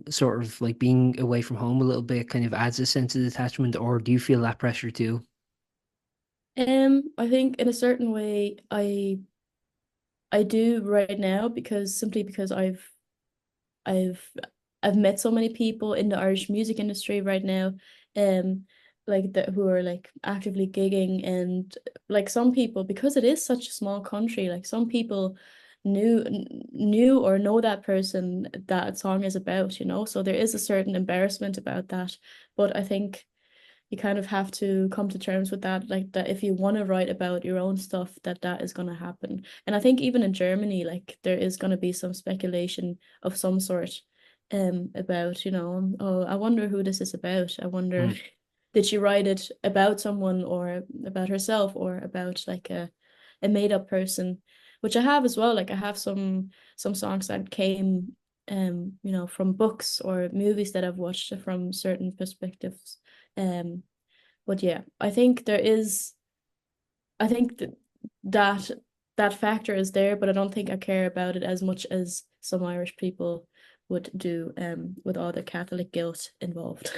sort of like being away from home a little bit kind of adds a sense of detachment, or do you feel that pressure too? I think in a certain way, I do right now, because simply because I've I've met so many people in the Irish music industry right now, um, like that, who are like actively gigging, and like some people, because it is such a small country, like some people knew or know that person that song is about, so there is a certain embarrassment about that. But I think you kind of have to come to terms with that, like that if you want to write about your own stuff, that is going to happen. And I think even in Germany, like there is going to be some speculation of some sort about, oh, I wonder who this is about. I wonder, Mm. did she write it about someone, or about herself, or about like a made up person, which I have as well. Like I have some songs that came from books or movies that I've watched from certain perspectives. um, but yeah, I think that that factor is there, but I don't think I care about it as much as some Irish people would do, with all the Catholic guilt involved.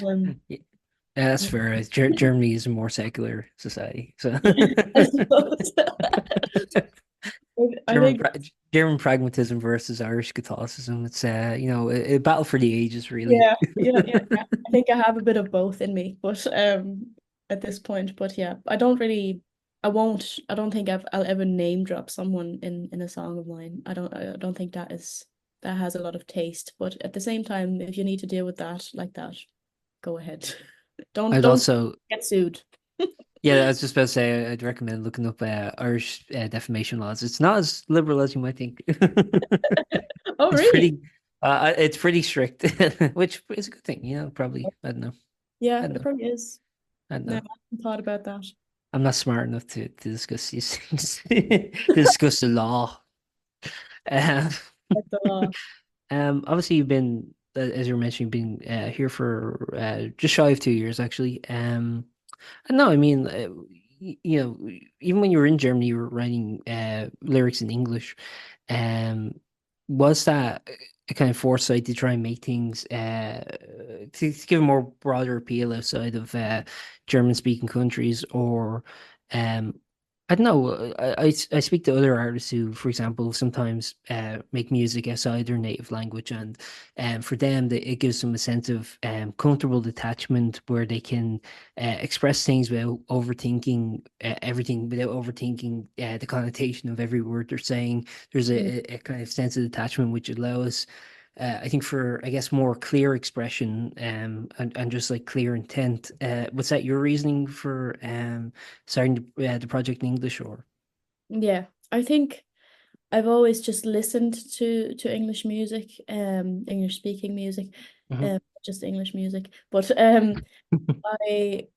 Um, Yeah, that's yeah, fair. Germany is a more secular society, so I suppose. I German think, pra German pragmatism versus Irish Catholicism. It's a battle for the ages, really. yeah. I think I have a bit of both in me, but at this point, but yeah, I don't think I'll ever name drop someone in a song of mine. I don't think that has a lot of taste, but at the same time, if you need to deal with that like that, go ahead. Don't I'd don't also get sued. Yeah, I was just about to say I'd recommend looking up Irish defamation laws. It's not as liberal as you might think. Oh, It's really? pretty strict, which is a good thing. Probably I don't know. Yeah, I don't it know. probably is. I don't No, I know. haven't thought about that. I'm not smart enough to discuss these things. To discuss the law. Um, Like the law. obviously you've been, as you were mentioning, been here for just shy of 2 years actually. No, I mean, even when you were in Germany, you were writing lyrics in English. Um, was that a kind of foresight to try and make things to give a more broader appeal outside of German-speaking countries, or um, I don't know. I speak to other artists who, for example, sometimes make music outside their native language, and for them, it gives them a sense of comfortable detachment where they can express things without overthinking everything, without overthinking the connotation of every word they're saying. There's Mm. a kind of sense of detachment which allows, I think, for I guess more clear expression and just like clear intent. Was that your reasoning for starting the project in English, or? Yeah, I think I've always just listened to English music, English speaking music, Mhm. just English music. But I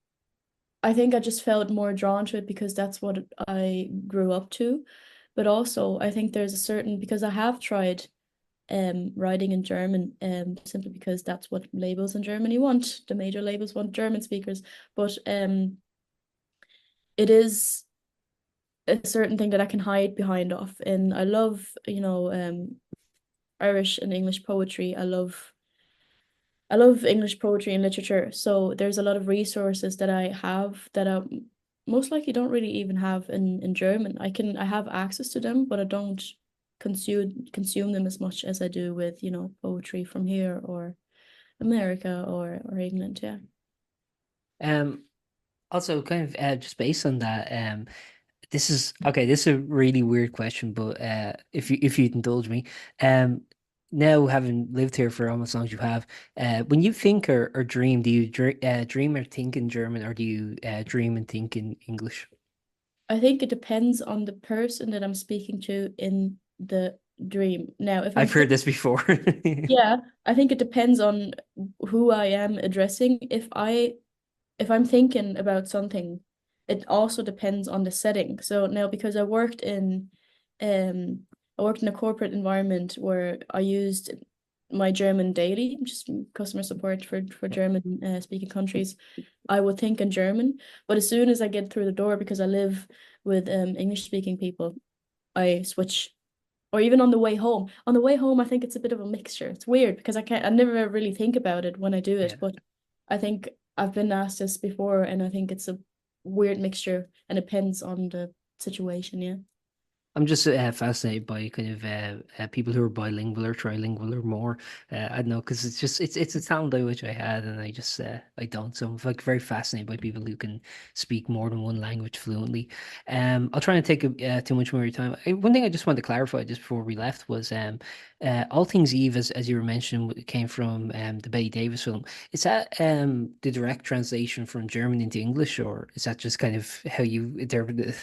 I think I just felt more drawn to it because that's what I grew up to. But also I think there's a certain, because I have tried writing in German, simply because that's what labels in Germany want. The major labels want German speakers. But it is a certain thing that I can hide behind off. And I love, Irish and English poetry. I love English poetry and literature. So there's a lot of resources that I have that I most likely don't really even have in German. I have access to them, but I don't consume them as much as I do with, poetry from here or America or England. Yeah. Um, Also, kind of just based on that, this is okay. This is a really weird question, but if you'd indulge me, um, now having lived here for almost as long as you have, when you think or dream, do you dream or think in German, or do you dream and think in English? I think it depends on the person that I'm speaking to in the dream. Now, if I'm I've heard thinking, this before. yeah, I think it depends on who I am addressing. If I'm thinking about something, it also depends on the setting. So now, because I worked in a corporate environment where I used my German daily, just customer support for German speaking countries, I would think in German. But as soon as I get through the door, because I live with English speaking people, I switch. Or even on the way home. On the way home, I think it's a bit of a mixture. It's weird because I never really think about it when I do it, Yeah. but I think I've been asked this before, and I think it's a weird mixture, and it depends on the situation. Yeah. I'm just fascinated by kind of people who are bilingual or trilingual or more. I don't know, because it's a talent I wish I had, and I don't. So I'm like very fascinated by people who can speak more than one language fluently. I'll try not to take too much more of your time. One thing I just wanted to clarify just before we left was All Things Eve, as you were mentioning, came from the Bette Davis film. Is that the direct translation from German into English, or is that just kind of how you interpret it?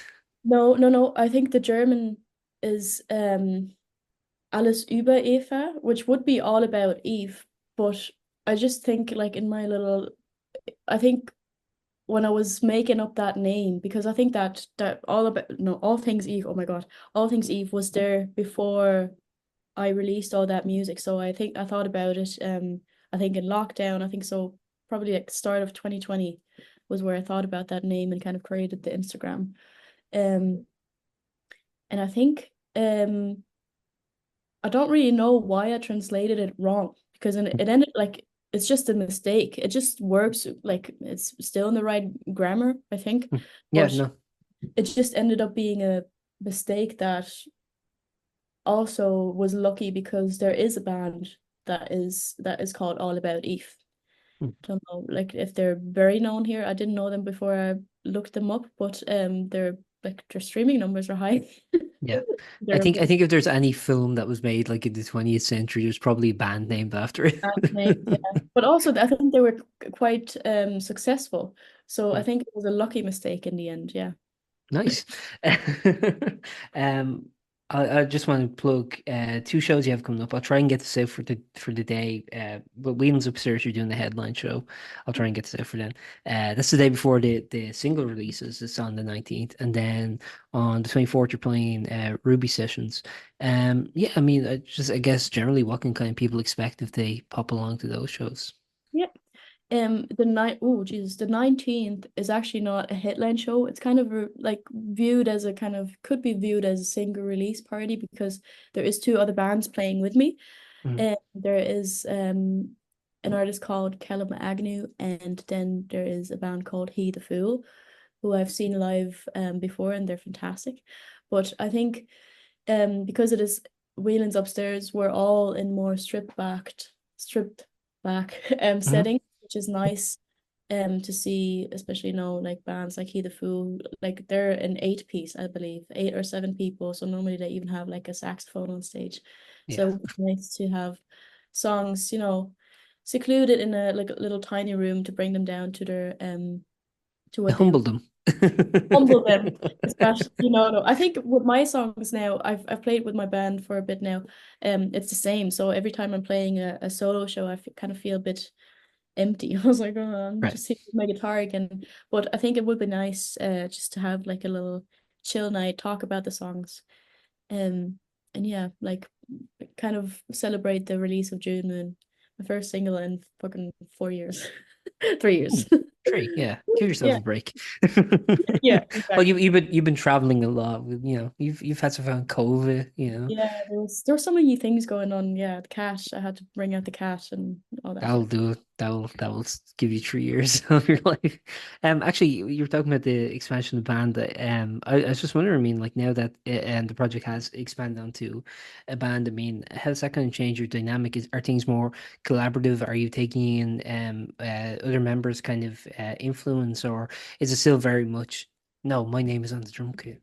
No, no, no. I think the German is Alles über Eva, which would be all about Eve. But I just think, like, I think when I was making up that name, because I think that all about no, All Things Eve, oh my God, All Things Eve was there before I released all that music. So I think I thought about it, I think in lockdown, I think so probably like the start of 2020 was where I thought about that name and kind of created the Instagram. Um, and I think I don't really know why I translated it wrong, because it ended like it's just a mistake. It just works, like it's still in the right grammar, I think, Yeah, but no. it just ended up being a mistake that also was lucky, because there is a band that is called All About Eve. Don't know like if they're very known here. I didn't know them before I looked them up, but their streaming numbers are high. Yeah. They're a I think if there's any film that was made like in the 20th century, there's probably a band named after it. band name, yeah. But also I think they were quite successful. So I Hmm. think it was a lucky mistake in the end, yeah. Nice. Um, I just want to plug two shows you have coming up. I'll try and get this out for the day. But Whelan's upstairs, you're doing the headline show. I'll try and get this out for then. That's the day before the single releases. It's on the 19th, and then on the 24th, you're playing Ruby sessions. Yeah, I mean, I guess generally, what can kind of people expect if they pop along to those shows? Yeah. The 19th is actually not a headline show. It's kind of like viewed as a kind of could be viewed as a single release party, because there is two other bands playing with me. Mhm. And there is an artist called Callum Agnew, and then there is a band called He the Fool, who I've seen live before, and they're fantastic. But I think because it is Whelan's upstairs, we're all in more stripped back Mhm. setting, which is nice to see, especially like bands like He the Fool, like they're an eight piece, I believe, eight or seven people. So normally they even have like a saxophone on stage. Yeah. So it's nice to have songs, secluded in a like a little tiny room to bring them down to their to what they Humble them. humble them, especially, no. I think with my songs now, I've played with my band for a bit now. It's the same. So every time I'm playing a solo show, kind of feel a bit empty. I was like, oh, I'm Right. just sitting with my guitar again. But I think it would be nice just to have like a little chill night, talk about the songs. And yeah, like kind of celebrate the release of June Moon, my first single in fucking 4 years, 3 years. Tree, yeah. Give yourself Yeah, a break. yeah, Well, exactly. you've been traveling a lot. You've had some fun COVID. Yeah, there were so many things going on. Yeah, the cat. I had to bring out the cat and all that. That'll do it. Give you 3 years of your life. Actually, you were talking about the expansion of the band. I was just wondering. I mean, like now that the project has expanded onto a band. I mean, has that kind of changed your dynamic? Are things more collaborative? Are you taking in other members' kind of influence, or is it still very much? No, my name is on the drum kit.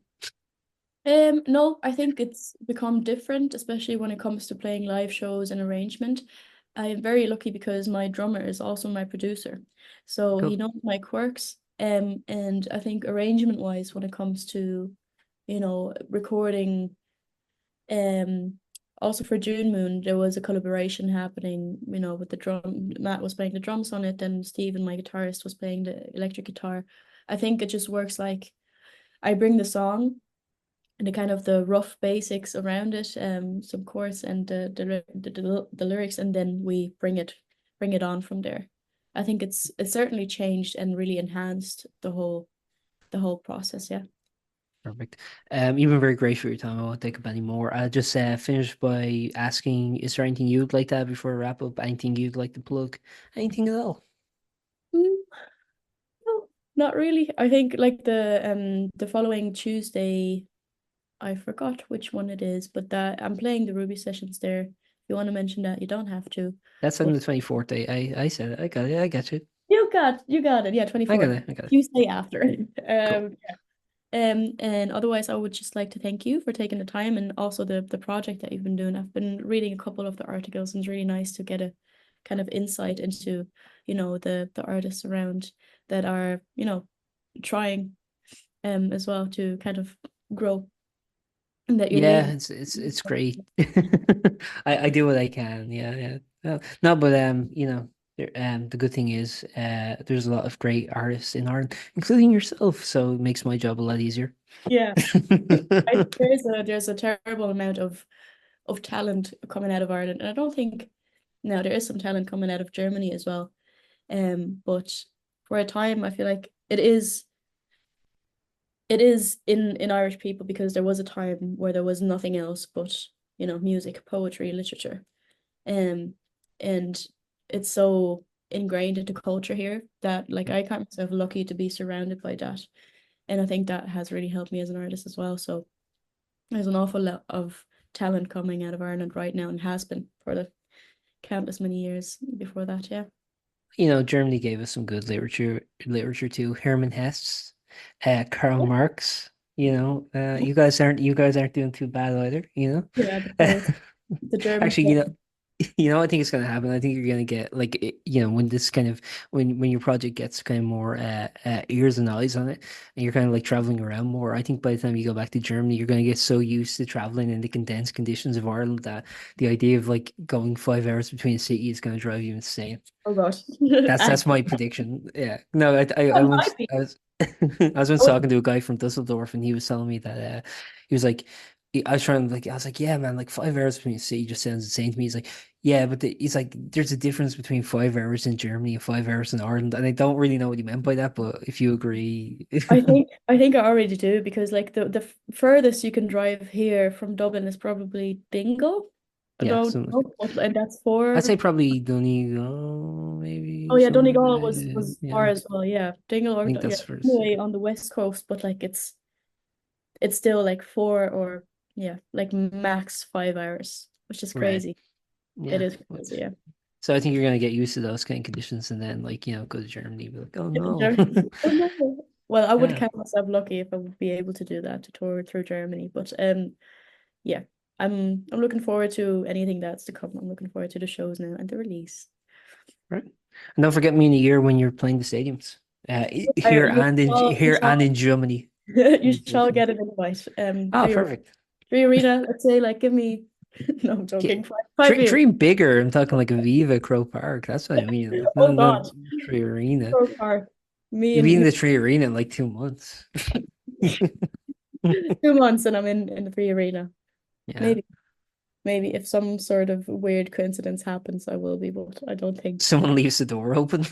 No, I think it's become different, especially when it comes to playing live shows and arrangement. I am very lucky because my drummer is also my producer. So he Cool. knows my quirks. And I think arrangement wise, when it comes to, recording, um, also for June Moon, there was a collaboration happening, with the drum. Matt was playing the drums on it, and Stephen, my guitarist, was playing the electric guitar. I think it just works like I bring the song and the kind of the rough basics around it, some chords and the lyrics, and then we bring it on from there. I think it's certainly changed and really enhanced the whole process. Yeah. Perfect. You've been very great for your time. I won't take up any more. I'll just finish by asking, is there anything you'd like to add before I wrap up? Anything you'd like to plug? Anything at all? Mm, no, not really. I think like the following Tuesday, I forgot which one it is, but that I'm playing the Ruby sessions there. If you want to mention that, you don't have to. That's on But the 24th day. I said it. I got it. I got you. you got it. Yeah, I got 24th. it. I got it. Tuesday after. Cool. Um, and otherwise, I would just like to thank you for taking the time and also the project that you've been doing. I've been reading a couple of the articles, and it's really nice to get a kind of insight into, the artists around that are, trying as well to kind of grow and that you're Yeah, leading. it's great. I do what I can. Yeah, yeah. No, but the good thing is there's a lot of great artists in Ireland, including yourself, so it makes my job a lot easier. Yeah. There's a terrible amount of talent coming out of Ireland. And I don't think now there is some talent coming out of Germany as well. But for a time I feel like it is in Irish people because there was a time where there was nothing else but, music, poetry, literature. Um, and it's so ingrained into culture here that like I count myself lucky to be surrounded by that. And I think that has really helped me as an artist as well. So there's an awful lot of talent coming out of Ireland right now and has been for the countless many years before that, yeah. Germany gave us some good literature too. Hermann Hesse, Karl Yeah, Marx. You guys aren't doing too bad either. yeah, the German Actually, stuff. I think it's gonna happen. I think you're gonna get like when this kind of when your project gets kind of more ears and eyes on it, and you're kind of like traveling around more. I think by the time you go back to Germany, you're gonna get so used to traveling in the condensed conditions of Ireland that the idea of like going 5 hours between a city is gonna drive you insane. Oh gosh. That's my prediction. Yeah. No, I It once might be. I was I was once Oh, talking to a guy from Dusseldorf and he was telling me that he was like I was trying to like I was like, yeah, man, like 5 hours between a city just sounds insane to me. He's like, yeah, but he's like, there's a difference between 5 hours in Germany and 5 hours in Ireland. And I don't really know what he meant by that, but if you agree, I think I already do because like the furthest you can drive here from Dublin is probably Dingle. I yeah, don't so know, and that's I'd say four. probably Donegal, Oh maybe yeah, some Donegal was far yeah. as well. Yeah, Dingle I or think yeah, that's first. anyway on the west coast, but like it's still like 4 or yeah, like max 5 hours, which is Right. crazy. It Yeah. is crazy, yeah. So I think you're gonna get used to those kind of conditions and then like, go to Germany, be like, oh no. Oh, no. Well, I would Yeah. count myself lucky if I would be able to do that to tour through Germany. But yeah, I'm looking forward to anything that's to come. I'm looking forward to the shows now and the release. Right. And don't forget me in a year when you're playing the stadiums. You you Here and shall in Germany. you shall get an invite. Ah, perfect. Free arena. Let's say like give me. No, I'm Get, joking. 5 years. dream bigger. I'm talking like a Viva Crow Park. That's what I mean. Like Oh not God, Tree Arena. so far. Me You'll be and in me, the Tree Arena in like 2 months. 2 months and I'm in the free arena. Yeah. Maybe, maybe if some sort of weird coincidence happens, I will be, but I don't think. Someone leaves the door open.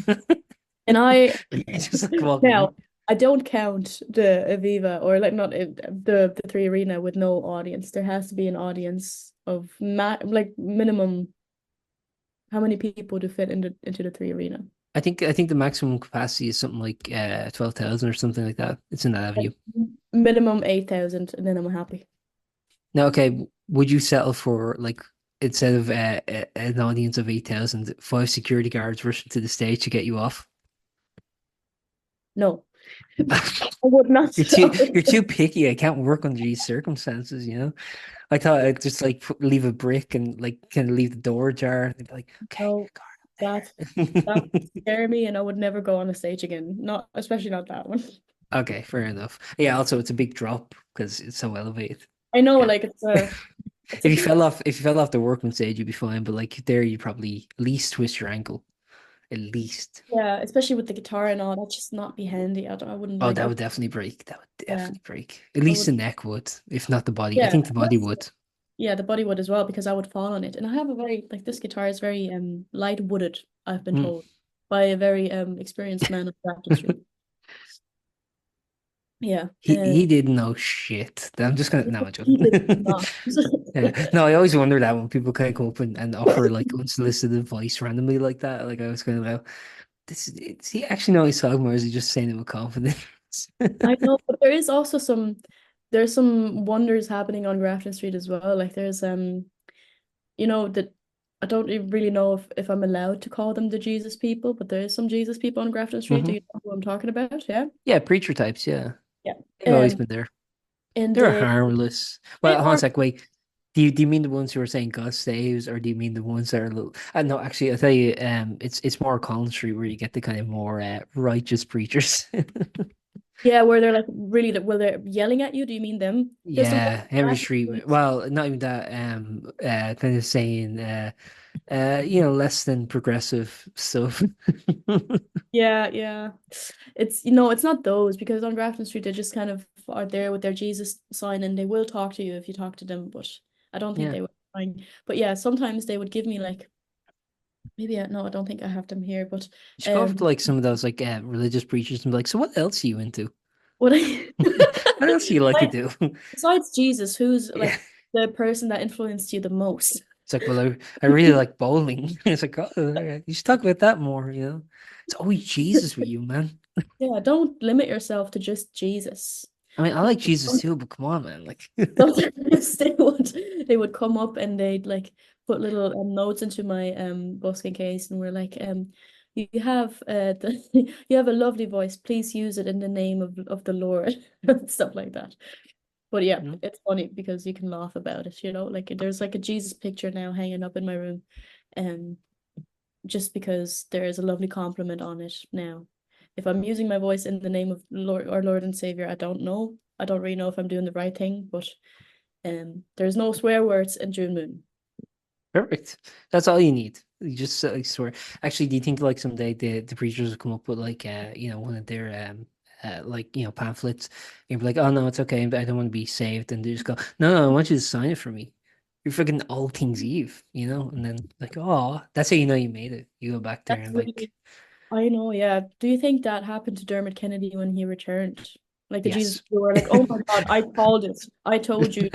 And I You just like walk in. now I don't count the Aviva or like not the Three Arena with no audience. There has to be an audience of like minimum. How many people do fit into the Three Arena? I think the maximum capacity is something like 12,000 or something like that. It's in that Like, avenue. minimum 8,000, and then I'm happy. Now, okay, would you settle for like instead of an audience of 8,000, five security guards rushing to the stage to get you off? No, I would not. You're too picky. I can't work under these circumstances, you know? I thought I'd just like leave a brick and like kind of leave the door ajar and they'd be like, okay, No, that guard that up would there. scare me, and I would never go on a stage again. Not especially not that one. Okay, fair enough. Yeah, also it's a big drop because it's so elevated. I know, Yeah. like it's a If you big fell off if you fell off the workman stage, you'd be fine, but like there you'd probably at least twist your ankle. At least. yeah, especially with the guitar and all. That'd just not be handy. I wouldn't Oh, like. that would definitely break. That would Yeah, definitely break. At I least would. the neck would, if not the body. I Yeah, think the body would. yeah, the body would as well because I would fall on it. And I have a very like this guitar is very light wooded. I've been Mm. told by a very experienced man of Grafton Street. Yeah, He didn't know shit. I'm just gonna no, I'm he did joking. not. Yeah. No, I always wonder that when people kind of come up and offer like unsolicited advice randomly like that. Like I was kind of like, does he actually know he's talking about, or is he just saying it with confidence? I know, but there's some wonders happening on Grafton Street as well. Like there's that I don't really know if I'm allowed to call them the Jesus people, but there is some Jesus people on Grafton Street. Do Hmm. you know who I'm talking about? Yeah. Yeah, preacher types, yeah. Yeah. They've always Um, been there. and They're harmless. they Well, hold on a are sec, wait. Do you mean the ones who are saying God saves, or do you mean the ones that are a little? No, actually, I'll tell you, it's more Collins Street where you get the kind of more righteous preachers. yeah, where they're like really where they're yelling at you. Do you mean them? There's some Yeah, Henry Grafton Street. Street. Well, not even that. Kind of saying, less than progressive stuff. Yeah, yeah. It's not those because on Grafton Street they just kind of are there with their Jesus sign and they will talk to you if you talk to them, but I don't think Yeah, they would fine. But yeah, sometimes they would give me like maybe no, I don't think I have them here, but you should go over to um like some of those like religious preachers and be like, so what else are you into? what I What else do you like to like, do? besides Jesus, who's Yeah. like the person that influenced you the most? It's like, well, I really like bowling. It's like, oh, okay. You should talk about that more, you know? It's always Jesus with you, man. Yeah, don't limit yourself to just Jesus. I mean, I like Jesus too, but come on, man. Like, Sometimes they would come up and they'd like put little notes into my busking case and we're like you have you have a lovely voice, please use it in the name of the Lord and stuff like that. But yeah, you know? it's funny because you can laugh about it, like there's like a Jesus picture now hanging up in my room, um just because there is a lovely compliment on it now. If I'm using my voice in the name of Lord, our Lord and Savior, I don't know. I don't really know if I'm doing the right thing, but there's no swear words in June Moon. Perfect. That's all you need. You just like swear. Actually, do you think like someday the preachers will come up with like one of their like pamphlets and be like, oh no, it's okay, I don't want to be saved, and they just go, no, no, I want you to sign it for me. You're freaking all things Eve, and then like, oh, that's how you know you made it. You go back there That's and like, really, I know, yeah. Do you think that happened to Dermot Kennedy when he returned? Like the Jesus yes. people were like, oh my God, I called it. I told you.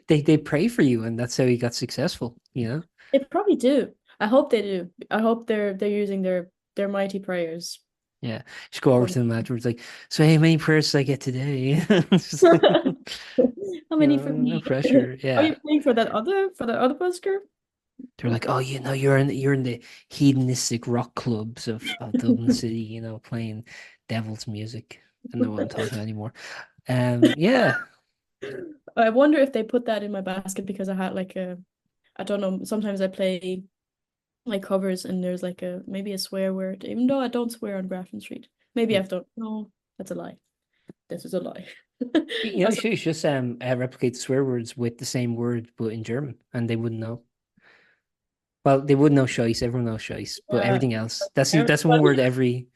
They pray for you, and that's how he got successful. They probably do. I hope they do. I hope they're using their mighty prayers. Yeah. Just go over For to them afterwards, like, so hey, how many prayers did I get today? It's just like, How many for no me? pressure. Are Yeah. you paying for that other busker? They're like, oh, you're in the hedonistic rock clubs of Dublin City, playing devil's music. I don't know what I'm talking about anymore. Yeah. I wonder if they put that in my basket because I had like I don't know, sometimes I play like covers and there's like maybe a swear word, even though I don't swear on Grafton Street. Maybe Hmm. I've done, no, that's a lie. This is a lie. You should just replicate the swear words with the same word but in German, and they wouldn't know. Well, they would know Scheiss, everyone knows Scheiss, but Yeah. everything else, that's one word every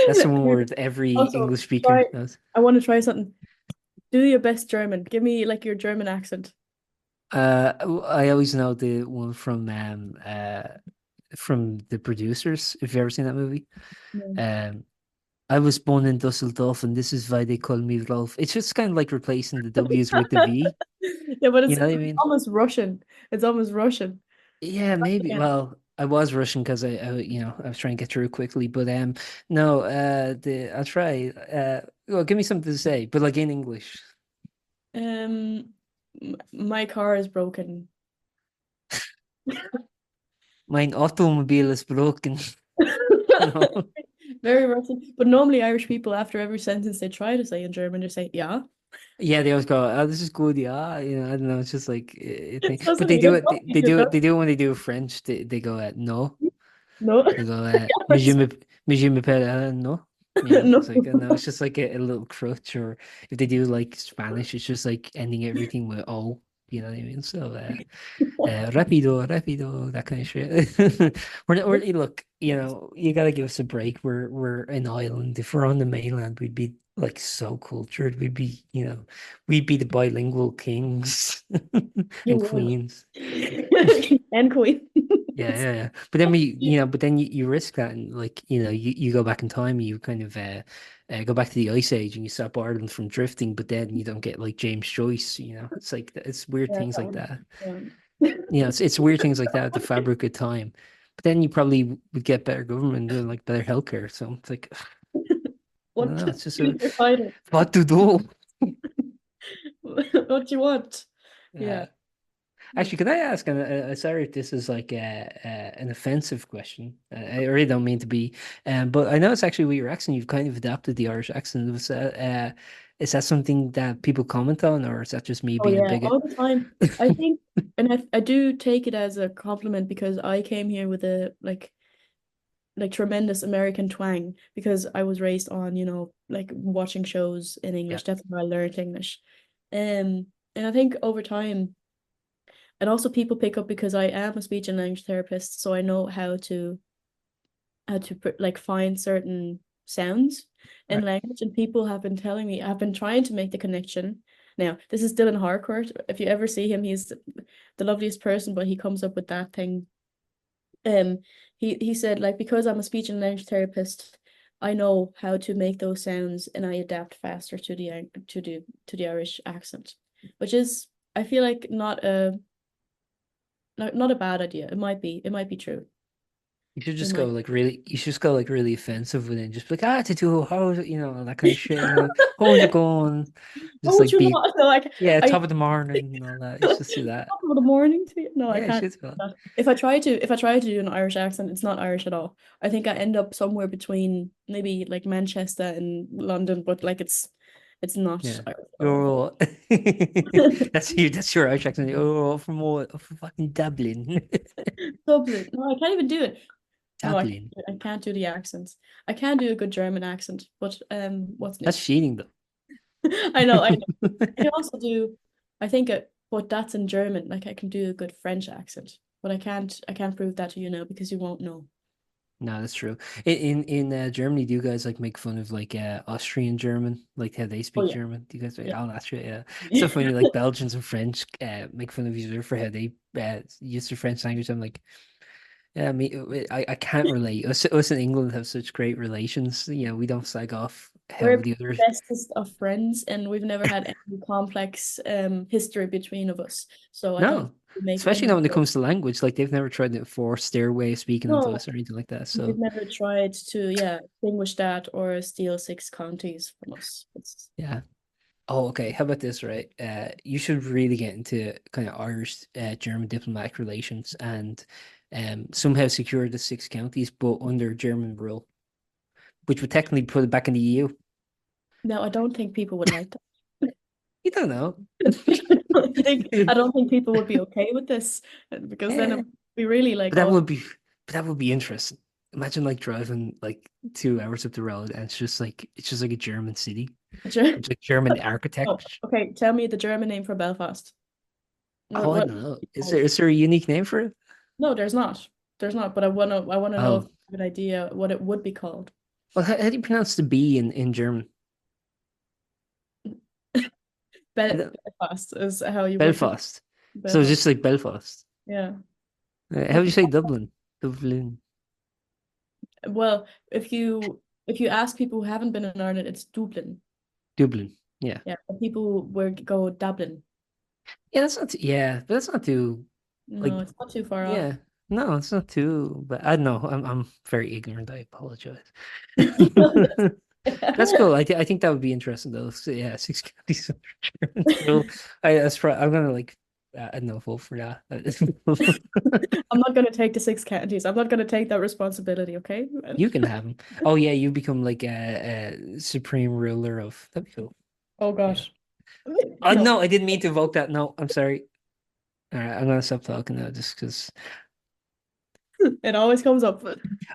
that's the one word every Also, English speaker try, knows. I want to try something. Do your best German. Give me like your German accent. I always know the one from the producers. If you've ever seen that movie, Yeah. um, I was born in Dusseldorf, and this is why they call me Rolf. It's just kind of like replacing the W's with the V. Yeah, but You it's know what I mean? almost Russian. It's almost Russian. Yeah, maybe. Yeah. Well, I was rushing because I was trying to get through quickly. But no, I'll try. Well, give me something to say, but like in English. Um, my car is broken. Mein Automobil is broken. You know? Very Russian. But normally Irish people, after every sentence they try to say in German, they say, yeah. Yeah, they always go, "Oh, this is good." Yeah, I don't know. It's just like a thing. It But doesn't they do even it. help They you, do it. though. They do it when they do French. They go, "No." No. They go, Yes. monsieur m'appelle, no." You know, No. it's like no, it's just like a little crutch. Or if they do like Spanish, it's just like ending everything with "oh." You know what I mean? So, rapido, rapido, that kind of shit. Look, you gotta give us a break. We're an island. If we're on the mainland, we'd be like so cultured. We'd be the bilingual kings You and would. queens. And queen. Yeah, yeah, yeah. But then you risk that, and like, you go back in time, you kind of go back to the Ice Age, and you stop Ireland from drifting, but then you don't get like James Joyce, it's like it's weird Yeah, things that like would, that. yeah. It's weird things like that, the fabric of time. But then you probably would get better government and like better healthcare. So it's like, I don't What know, to it's just choose your title? what to do. What you want? Yeah. Uh, Actually, can I ask? And sorry if this is like an offensive question. I really don't mean to be, but I know it's actually with your accent. You've kind of adapted the Irish accent. Is that something that people comment on, or is that just me Oh being a yeah, bigot? all the time. I think, and I do take it as a compliment because I came here with a like tremendous American twang because I was raised on, like watching shows in Yeah. English. That's how I learned English. And I think over time, and also people pick up because I am a speech and language therapist, so I know how to like find certain sounds in Right. language, and people have been telling me I've been trying to make the connection. Now, this is Dylan Harcourt. If you ever see him, he's the loveliest person, but he comes up with that thing. Um, he said like because I'm a speech and language therapist, I know how to make those sounds and I adapt faster to the Irish accent, which is I feel like not a bad idea. It might be true. It might. You should just go like really offensive with it and just be like, to do, how's it, that kind of shit. How's it going? What Just would like you be, want? So like yeah, I top of the morning and all that. You should just do that. top of the morning to you. No, I Yeah, you can't should do do that. that. If I try to do an Irish accent, it's not Irish at all. I think I end up somewhere between maybe like Manchester and London, but like it's not Yeah. Irish at You're all. all that's your Irish accent. You're all from what? From fucking Dublin. Dublin. No, I can't even do it. No, I can't, Dublin. I can't do the accents. I can do a good German accent, but what's new? That's cheating though. I know, I know. I can also do, I think, but that's in German. Like I can do a good French accent, but I can't prove that to you now because you won't know. No, that's true. In Germany, do you guys like make fun of like Austrian German, like how they Oh speak yeah, German? Do you guys like, yeah. oh, that's right, yeah. So funny, like Belgians and French make fun of each other for how they use their French language. I'm like, yeah, I can't relate. Us in England have such great relations. We don't slag off how We're the others. bestest of friends, and we've never had any complex history between of us. So I don't No, make especially any not of when it those. comes to language. Like they've never tried to force their way of speaking onto No, us or anything like that. we've So never tried to, yeah, distinguish that or steal six counties from us. It's yeah. Oh, okay. How about this, right? You should really get into kind of Irish German diplomatic relations and somehow secure the six counties, but under German rule, which would technically put it back in the EU. no, I don't think people would like that. You don't know. I don't think people would be okay with this because then it Yeah, would be really but like, that oh, would be, but that would be interesting. Imagine like driving like 2 hours up the road, and it's just like a German city. Ger- It's like German oh, architecture. okay, tell me the German name for Belfast. What Oh, I what don't know. it's Is there called? is there a unique name for it? No, there's not. There's not, but I wanna know if Oh, you have an idea what it would be called. well, how do you pronounce the B in German? I don't, Belfast is how you would pronounce Belfast. So it's Belfast. just like Belfast. Yeah. How do you say Dublin? Dublin. Well, if you ask people who haven't been in Ireland, it's Dublin. Dublin. Yeah. Yeah, but people would go Dublin. Yeah, that's not but that's not too No, like it's not too far off. yeah. No, it's not too but I don't know. I'm very ignorant. I apologize. That's cool. I think that would be interesting though. So, yeah, six counties under German. So I'm gonna like I don't know, vote for that. I'm not gonna take the six counties. I'm not gonna take that responsibility, okay? You can have them. Oh yeah, you become like a supreme ruler of that'd be cool. Oh Yeah. gosh. Oh No, no, I didn't mean to evoke that. No, I'm sorry. All right, I'm gonna stop talking now just because it always comes up.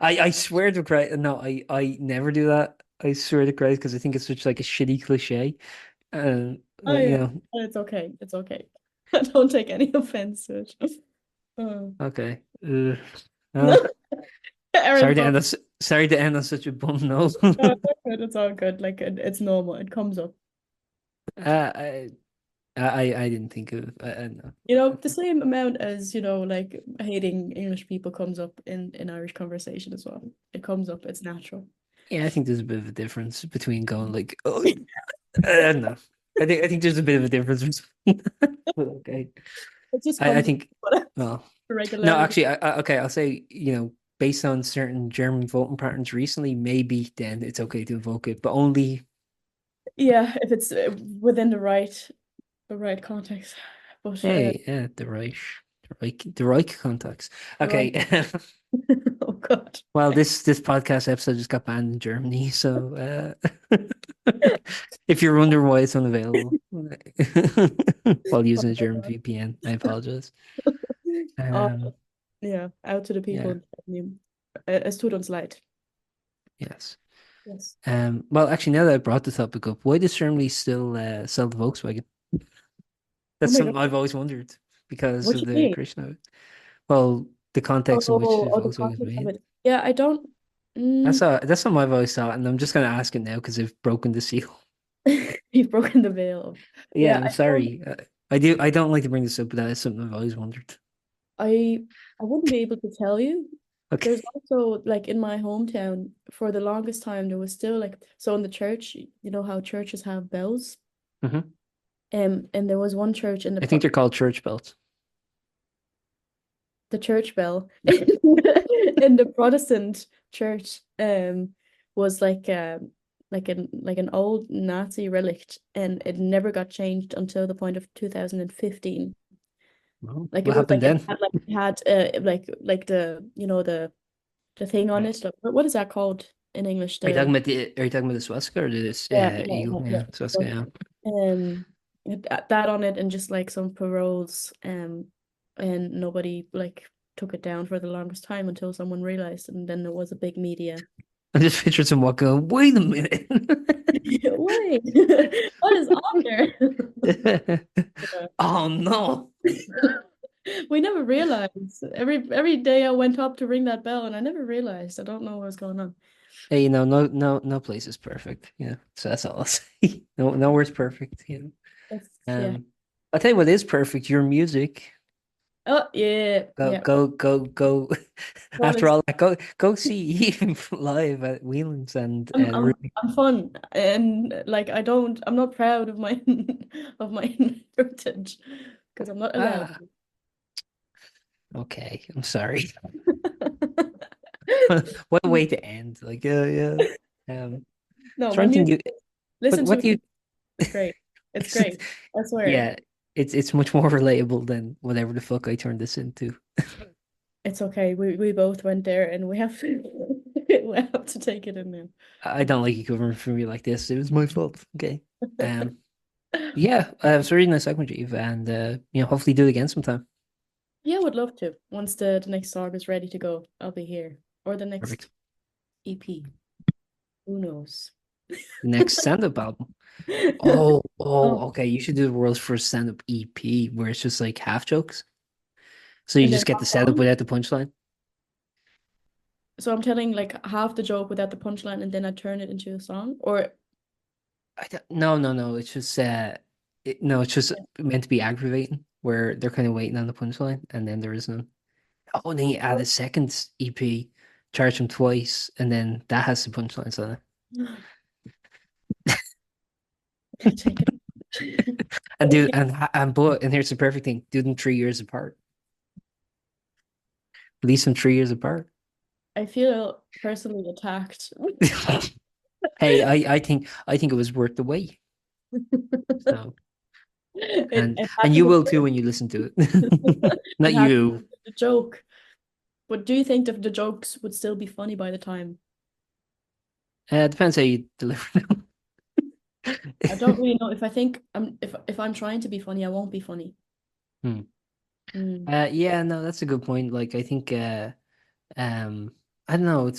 I swear to Christ, no, I never do that. I swear to Christ because I think it's such like a shitty cliche. Oh yeah, You know, it's okay. It's okay. I don't take any offense to it. Oh. okay. Uh, Aaron, sorry to end on such a bum note. no, it's all good. It's all good. Like it's normal. It comes up. I, I didn't think of I don't know. You know, the same amount as, like hating English people comes up in Irish conversation as well. It comes up. It's natural. Yeah, I think there's a bit of a difference between going like, oh, I don't know. I think there's a bit of a difference. But okay. It just I comes up think with well, no, regularity. actually, okay, I'll say based on certain German voting patterns recently, maybe then it's okay to invoke it, but only Yeah, if it's within the right context. But hey, yeah, the right contacts. the right. Okay. Oh God. Well, this podcast episode just got banned in Germany, so if you're wondering why it's unavailable while using a German VPN, I apologize. Oh, Um, yeah, out to the yeah, people. Es tut uns leid. yes. Yes. Well, actually, now that I brought the topic up, why does Germany still sell the Volkswagen? Oh That's my God. something I've always wondered because What of you the mean? creation of it. Well, the context in which the Oh, the Volkswagen is context of made. it. Yeah, I don't. Mm, That's something I've always thought, and I'm just gonna ask it now because they've broken the seal. you've broken the veil. Yeah, Yeah, I'm I don't. sorry. I don't like to bring this up, but that is something I've always wondered. I I wouldn't be able to tell you. There's Okay. also like in my hometown for the longest time there was still like so in the church, you know how churches have bells? hmm And there was one church in I think they're called church bells. the church bell in the Protestant church was like an old Nazi relic and it never got changed until the point of 2015. Well, Like it what was happened like it then? had like the the thing on it. Like, what is that called in English? Are you talking about the swastika or this Yeah, yeah, eagle? yeah, yeah. Yeah, swastika. So, Yeah. it had that on it and just like some paroles and nobody like took it down for the longest time until someone realized and then there was a big media. I just pictured some walk going. Wait a minute. Wait, what is on there? Yeah. Oh no. We never realized. Every day I went up to ring that bell and I never realized. I don't know what was going on. Hey, no place is perfect. So that's all I'll say. Nowhere's perfect. Yeah. I'll tell you what is perfect. Your music. Oh yeah, Go, yeah. go, go, go. Well, After all that, go see Eve live at Whelan's and Ruby. I'm fun and like I'm not proud of my of my heritage because I'm not allowed. Ah, okay. I'm sorry. What a way to end. Like, yeah. No, my Trying to think music. you, Listen to what my do you, music. It's great. It's great. I swear. yeah, it's much more relatable than whatever the fuck I turned this into. It's okay. We both went there and we have to we have to take it in now. I don't like you covering for me like this. It was my fault. Okay. Um, yeah, it was a really nice talking with you, and hopefully do it again sometime. Yeah, I would love to. Once the next song is ready to go, I'll be here. Or the next Perfect. EP. Who knows? The next stand-up album. Oh, Oh, okay. You should do the world's first stand-up EP where it's just like half jokes. So you and then just get the half setup song? without the punchline. So I'm telling like half the joke without the punchline and then I turn it into a song? Or No, no, no. It's just No, it's just meant to be aggravating, where they're kind of waiting on the punchline, and then there is none. Oh, and then you add a second EP, charge them twice, and then that has the punchlines on Take it. it. And do and here's the perfect thing: do them 3 years apart. Release them 3 years apart. I feel personally attacked. Hey, I think it was worth the wait. So and It you will too when you listen to it. Not had to you. be a joke. But do you think that the jokes would still be funny by the time? Depends how you deliver them. I don't really know if I think if I'm trying to be funny, I won't be funny. Hmm. Mm. Yeah, no, that's a good point. Like, I think, I don't know.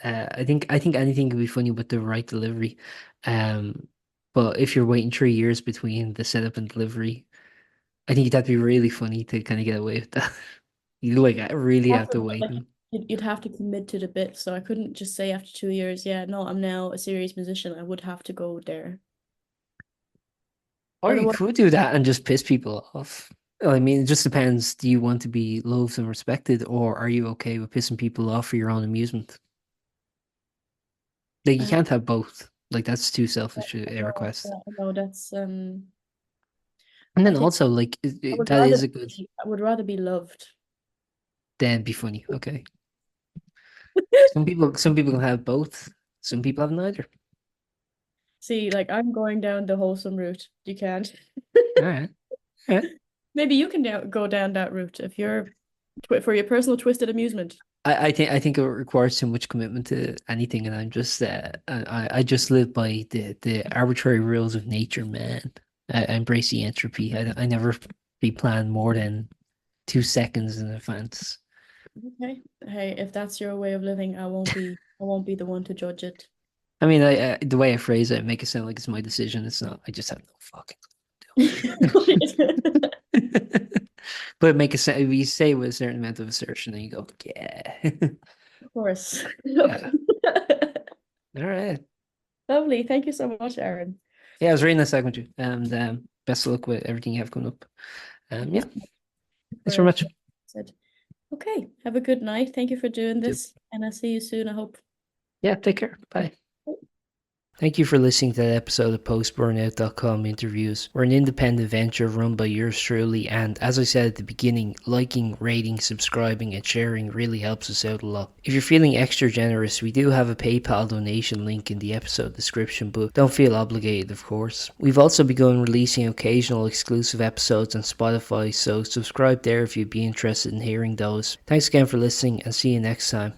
I think anything can be funny with the right delivery. Um, but if you're waiting 3 years between the setup and delivery, I think that'd be really funny to kind of get away with that. You like really have to wait. Like you'd have to commit to the bit, so I couldn't just say after 2 years, yeah, no, I'm now a serious musician. I would have to go there. Or you Otherwise, could do that and just piss people off. I mean, it just depends. Do you want to be loved and respected, or are you okay with pissing people off for your own amusement? Like, you I, can't have both. Like, that's too selfish a know, request. I know that's And I then think also, like, I would that rather is a good, I would rather be loved. then be funny. Okay. Some people can have both. Some people have neither. See, like I'm going down the wholesome route. You can't. All right. All right. Maybe you can go down that route if you're for your personal twisted amusement. I think it requires too much commitment to anything, and I'm just I just live by the arbitrary rules of nature, man. I embrace the entropy. I never be planned more than 2 seconds in advance. Okay. Hey, if that's your way of living, I won't be the one to judge it. I mean, the way I phrase it, make it sound like it's my decision. It's not. I just have no fucking But make it sound. You say with a certain amount of assertion, and you go, yeah, Of course. yeah. All right. Lovely. Thank you so much, Aaron. Yeah, it was really nice talking with you, and best of luck with everything you have coming up. Yeah, thanks very For much. said. Okay. Have a good night. Thank you for doing Yep. this, and I'll see you soon, I hope. Yeah, take care. Bye. Thank you for listening to that episode of Post-Burnout.com interviews. We're an independent venture run by yours truly, and as I said at the beginning, liking, rating, subscribing, and sharing really helps us out a lot. If you're feeling extra generous, we do have a PayPal donation link in the episode description, but don't feel obligated, of course. We've also begun releasing occasional exclusive episodes on Spotify, so subscribe there if you'd be interested in hearing those. Thanks again for listening, and see you next time.